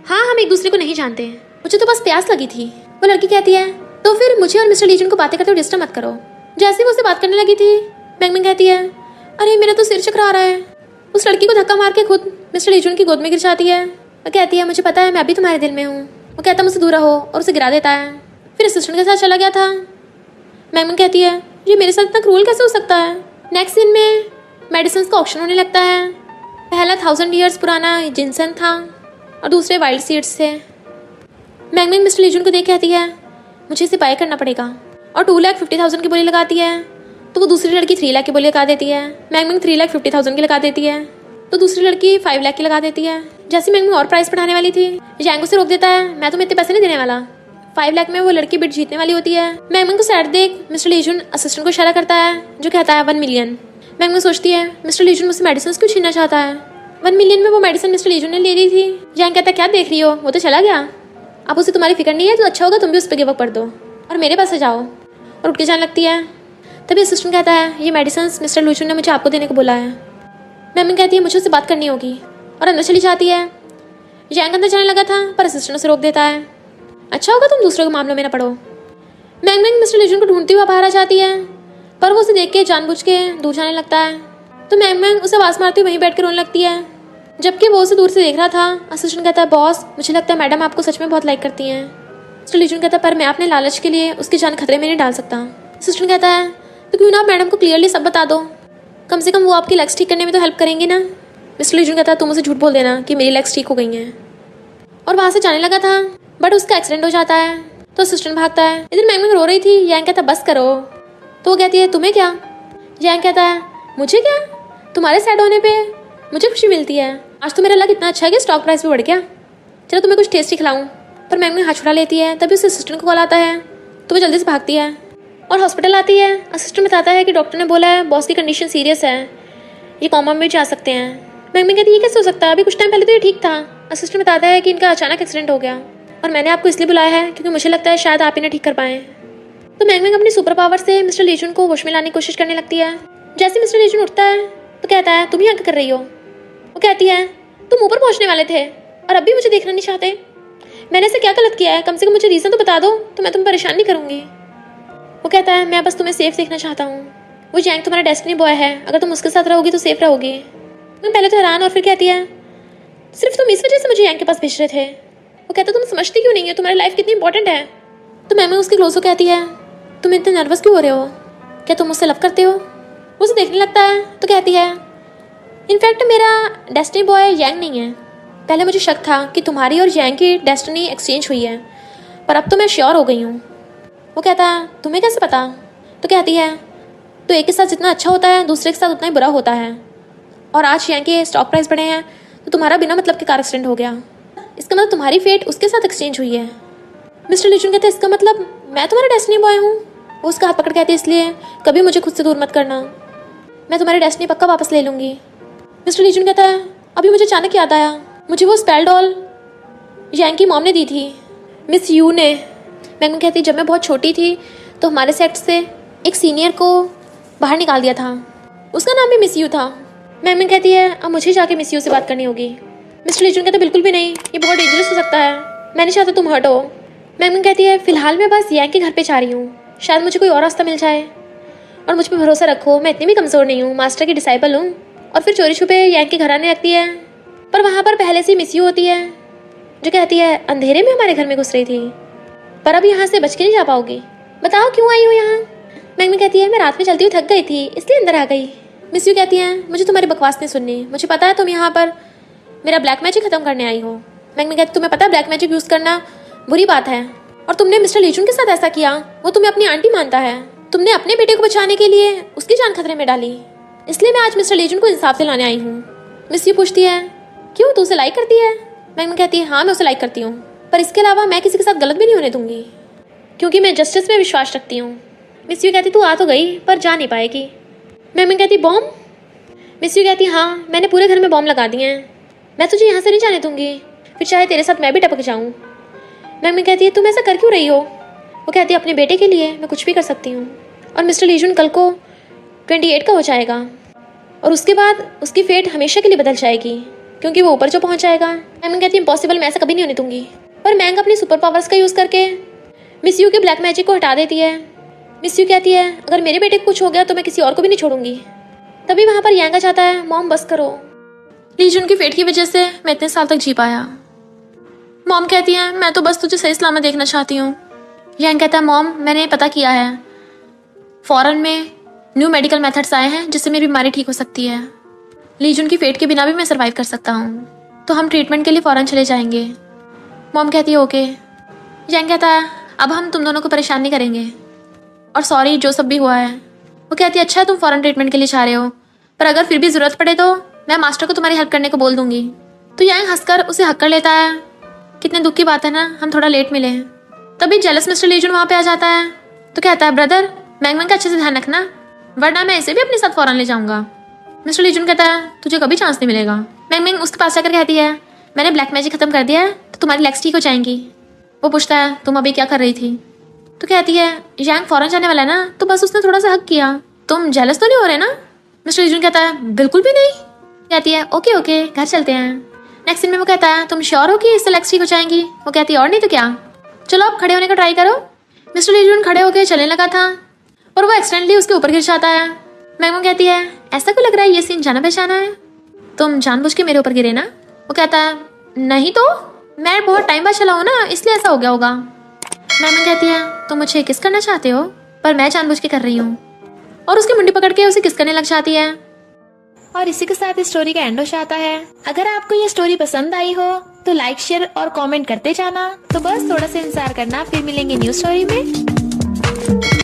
हाँ हम एक दूसरे को नहीं जानते, मुझे तो बस प्यास लगी थी। वो लड़की कहती है तो फिर मुझे और मिस्टर लीजन को बातें करते हुए डिस्टर्ब मत करो। जैसे वो उससे बात करने लगी थी, मैंग कहती है अरे मेरा तो सिर चकरा रहा है। उस लड़की को धक्का मार के खुद मिस्टर लीजन की गोद में गिर जाती है। वो कहती है मुझे पता है मैं अभी तुम्हारे दिल में हूँ। वो कहता है मुझसे दूर रहो और उसे गिरा देता है। फिर असिस्टेंट के साथ चला गया था। मैंग कहती है ये मेरे साथ इतना क्रूअल कैसे हो सकता है। नेक्स्ट सीन में मेडिसिन का ऑप्शन होने लगता है। पहला 1000 ईयर्स पुराना जिनसन था और दूसरे वाइल्ड सीड्स थे। मैंग मिस्टर लीजन को देख कहती है मुझे इसे बाय करना पड़ेगा और 2,50,000 की बोली लगाती है। तो वो दूसरी लड़की 3 लाख की बोली लगा देती है। मैंग 3,50,000 की लगा देती है तो दूसरी लड़की 5 लाख की लगा देती है। जैसे मैंग और प्राइस बढ़ाने वाली थी, जैंगो से रोक देता है मैं तुम्हें इतने पैसे नहीं देने वाला। 5 लाख में वो लड़की बिड जीतने वाली होती है। मैंग को सैड देख मिस्टर लीजन असिस्टेंट को इशारा करता है जो कहता है 1 मिलियन। मैंग सोचती है मिस्टर लीजन मुझसे मेडिसिन क्यों छीनना चाहता है। 1 मिलियन में वो मेडिसिन मिस्टर लीजन ने ले ली थी। जैंग कहता है क्या देख रही हो, वो तो चला गया, अब उसे तुम्हारी फिक्र नहीं है तो अच्छा होगा तुम भी उस पर गिव अप कर दो और मेरे पास से जाओ। और उठ के जाने लगती है। तभी असिस्टेंट कहता है ये मेडिसिन मिस्टर लीजन ने मुझे आपको देने को बोला है। मैम कहती है मुझे उससे बात करनी होगी और अंदर चली जाती है। जैंग अंदर जाने लगा था पर असिस्टेंट उसे रोक देता है। अच्छा होगा तुम दूसरों के मामलों में ना पड़ो। मैंग मिस्टर लीजन को ढूंढती हुई बाहर आ जाती है पर वो उसे देख के जानबूझ के दूर जाने लगता है। तो मैंग उसे आवाज मारती हुई वहीं बैठ कर रोने लगती है जबकि वो उसे दूर से देख रहा था। असिस्टेंट कहता है बॉस मुझे लगता है मैडम आपको सच में बहुत लाइक करती हैं। मिस्टर लीजन कहता है पर मैं अपने लालच के लिए उसकी जान खतरे में नहीं डाल सकता। असिस्टेंट कहता है तो क्यों ना आप मैडम को क्लियरली सब बता दो, कम से कम वो आपकी लेग्स ठीक करने में तो हेल्प करेंगे ना। मिस्टर लीजन कहता है तुम उसे झूठ बोल देना कि मेरी लेग्स ठीक हो गई हैं। और वहाँ से जाने लगा था बट उसका एक्सीडेंट हो जाता है तो असिस्टेंट भागता है। इधर मैंग रो रही थी। जैंग कहता है बस करो। तो वो कहती है तुम्हें क्या। जैंग कहता है मुझे क्या, तुम्हारे सैड होने पे मुझे खुशी मिलती है। आज तो मेरा लक इतना अच्छा है कि स्टॉक प्राइस भी बढ़ गया, चलो तुम्हें कुछ टेस्टी खिलाऊं। पर मैंग हाथ छुड़ा लेती है। तभी उस असिस्टेंट को कॉल आता है तो वो जल्दी से भागती है और हॉस्पिटल आती है। असिस्टेंट बताता है कि डॉक्टर ने बोला है बॉस की कंडीशन सीरियस है, ये कोमा में जा सकते हैं। मैंग कहती है ये कैसे हो सकता है, अभी कुछ टाइम पहले तो ये ठीक था। असिस्टेंट बताता है कि इनका अचानक एक्सीडेंट हो गया और मैंने आपको इसलिए बुलाया है क्योंकि मुझे लगता है शायद आप इन्हें ठीक कर पाएँ। तो मैंग अपनी सुपर पावर से मिस्टर लीजन को होश में लाने की कोशिश करने लगती है। जैसे मिस्टर लीजन उठता है तो कहता है तुम यहाँ क्या कर रही हो। वो कहती है तुम ऊपर पहुँचने वाले थे और अब भी मुझे देखना नहीं चाहते। मैंने ऐसे क्या गलत किया है, कम से कम मुझे रीज़न तो बता दो तो मैं तुम्हें परेशान नहीं करूँगी। वो कहता है मैं बस तुम्हें सेफ देखना चाहता हूँ। वो जैंग तुम्हारा डेस्टिनी बॉय है, अगर तुम उसके साथ रहोगी तो सेफ रहोगी। मैं पहले तो हैरान और फिर कहती है सिर्फ तुम इस वजह से मुझे जैंग के पास भेज रहे थे। वो कहता है तुम समझती क्यों नहीं है, तुम्हारी लाइफ कितनी इंपॉर्टेंट है। तो मैम उसके क्लोज हो कहती है तुम इतने नर्वस क्यों हो रहे हो, क्या तुम मुझसे लव करते हो। वो उसे देखने लगता है तो कहती है इनफैक्ट मेरा डेस्टिनी बॉय जैंग नहीं है। पहले मुझे शक था कि तुम्हारी और जैंग की डेस्टिनी एक्सचेंज हुई है पर अब तो मैं श्योर हो गई हूँ। वो कहता है तुम्हें कैसे पता। तो कहती है तो एक के साथ जितना अच्छा होता है दूसरे के साथ उतना ही बुरा होता है और आज जैंग के स्टॉक प्राइस बढ़े हैं तो तुम्हारा बिना मतलब के कार एक्सीडेंट हो गया, इसका मतलब तुम्हारी फेट उसके साथ एक्सचेंज हुई है। मिस्टर लीजन कहते हैं इसका मतलब मैं तुम्हारा डेस्टिनी बॉय हूँ। वो उसका हाथ पकड़ कहती है इसलिए कभी मुझे खुद से दूर मत करना, मैं तुम्हारी डेस्टिनी पक्का वापस ले लूँगी। मिस्टर लीजन कहता है अभी मुझे अचानक याद आया, मुझे वो स्पेल डॉल जैंग की मॉम ने दी थी, मिस यू ने। मैंगन कहती जब मैं बहुत छोटी थी तो हमारे सेट से एक सीनियर को बाहर निकाल दिया था, उसका नाम भी मिस यू था। मैंगन कहती है अब मुझे जाके मिस यू से बात करनी होगी। मिस्टर लीजन कहते बिल्कुल भी नहीं, ये बहुत डेंजरस हो सकता है, मैं नहीं चाहता तुम हर्ट हो। मैंगन कहती है फिलहाल मैं बस जैंग के घर पे जा रही हूँ, शायद मुझे कोई और रास्ता मिल जाए और मुझ पर भरोसा रखो, मैं इतनी भी कमज़ोर नहीं हूँ, मास्टर की डिसाइपल हूँ। और फिर चोरी छुपे जैंग के घर आने लगती है पर वहाँ पर पहले से मिस यू होती है जो कहती है अंधेरे में हमारे घर में घुस रही थी पर अब यहाँ से बच के नहीं जा पाओगी, बताओ क्यों आई हो यहाँ। मैंगन कहती है मैं रात में चलती हुई थक गई थी इसलिए अंदर आ गई। मिस यू कहती है मुझे तुम्हारी बकवास नहीं सुननी, मुझे पता है तुम यहाँ पर मेरा ब्लैक मैजिक खत्म करने आई हो। मैंगन कहती तुम्हें पता है ब्लैक मैजिक यूज़ करना बुरी बात है और तुमने मिस्टर लीजन के साथ ऐसा किया, वो तुम्हें अपनी आंटी मानता है, तुमने अपने बेटे को बचाने के लिए उसकी जान खतरे में डाली, इसलिए मैं आज मिस्टर लीजन को इंसाफ दिलाने आई हूँ। मिस यू पूछती है क्यों तू उसे लाइक करती है। मैंगन कहती है हाँ मैं उसे लाइक करती हूँ पर इसके अलावा मैं किसी के साथ गलत भी नहीं होने दूंगी क्योंकि मैं जस्टिस में विश्वास रखती हूँ। मिस यू कहती तू आ तो गई पर जा नहीं पाएगी। मैंगन कहती बॉम्ब। मिस यू कहती हाँ मैंने पूरे घर में बॉम्ब लगा दिए हैं, मैं तुझे यहाँ से नहीं जाने दूंगी, फिर चाहे तेरे साथ मैं भी टपक जाऊँ। मैंगन कहती है तुम ऐसा कर क्यों रही हो। वो कहती है अपने बेटे के लिए मैं कुछ भी कर सकती हूँ और मिस्टर लीजन कल को 28 का हो जाएगा। और उसके बाद उसकी फेट हमेशा के लिए बदल जाएगी, क्योंकि वो ऊपर जो पहुंच जाएगा। मैंग कहती है इम्पॉसिबल, मैं ऐसा कभी नहीं होने दूंगी। पर मैंग अपनी सुपर पावर्स का यूज़ करके मिस यू के ब्लैक मैजिक को हटा देती है। मिस यू कहती है अगर मेरे बेटे को कुछ हो गया तो मैं किसी और को भी नहीं छोड़ूंगी। तभी वहाँ पर यांग आ जाता है, मॉम बस करो, लीजुन की फेट की वजह से मैं इतने साल तक जी पाया। मॉम कहती है मैं तो बस तुझे सही सलामत देखना चाहती हूँ। यांग कहता है मॉम मैंने पता किया है, फॉरेन में न्यू मेडिकल मेथड्स आए हैं जिससे मेरी बीमारी ठीक हो सकती है। लीजुन की फेट के बिना भी मैं सर्वाइव कर सकता हूँ, तो हम ट्रीटमेंट के लिए फॉरेन चले जाएंगे। मॉम कहती है ओके। यांग कहता है अब हम तुम दोनों को परेशान नहीं करेंगे और सॉरी जो सब भी हुआ है। वो कहती है अच्छा तुम फॉरेन ट्रीटमेंट के लिए चाह रहे हो, पर अगर फिर भी ज़रूरत पड़े तो मैं मास्टर को तुम्हारी हेल्प करने को बोल दूंगी। तो यांग हंसकर उसे हक कर लेता है। कितने दुख की बात है ना, हम थोड़ा लेट मिले। तभी जेलस मिस्टर लीजुन वहाँ पे आ जाता है, तो कहता है ब्रदर मैंग का अच्छे से ध्यान रखना, वरना मैं इसे भी अपने साथ फॉरेन ले जाऊंगा। मिस्टर लीजुन कहता है तुझे कभी चांस नहीं मिलेगा। मैंग उसके पास जाकर कहती है मैंने ब्लैक मैजिक खत्म कर दिया है तो तुम्हारी लेग्स ठीक हो जाएंगी। वो पूछता है तुम अभी क्या कर रही थी? तो कहती है यांग फॉरेन जाने वाला है ना, तो बस उसने थोड़ा सा हक किया, तुम जेलस तो नहीं हो रहे ना? मिस्टर लीजुन कहता है बिल्कुल भी नहीं। कहती है ओके ओके घर चलते हैं। नेक्स्ट सीन में वो कहता है तुम श्योर हो कि इससे लेग्स ठीक हो जाएंगी? वो कहती है और नहीं तो क्या, चलो आप खड़े होने का ट्राई करो। मिस्टर लीजुन खड़े होकर चलने लगा था और वो एक्सीडेंटली उसके ऊपर गिर जाता है। मैंग कहती है ऐसा क्यों लग रहा है ये सीन जाना पहचाना है, तुम जानबूझ के मेरे ऊपर गिरे ना? वो कहता है नहीं तो मैं बहुत टाइम बाद चला हूँ ना, इसलिए ऐसा हो गया होगा। मैंग कहती है तुम मुझे किस करना चाहते हो, पर मैं जानबूझ के कर रही हूँ, और उसकी मुंडी पकड़ के उसे किस करने लग जाती है। और इसी के साथ इस स्टोरी का एंड हो जाता है। अगर आपको ये स्टोरी पसंद आई हो तो लाइक शेयर और कमेंट करते जाना। तो बस थोड़ा सा इंतजार करना, फिर मिलेंगे न्यू स्टोरी में।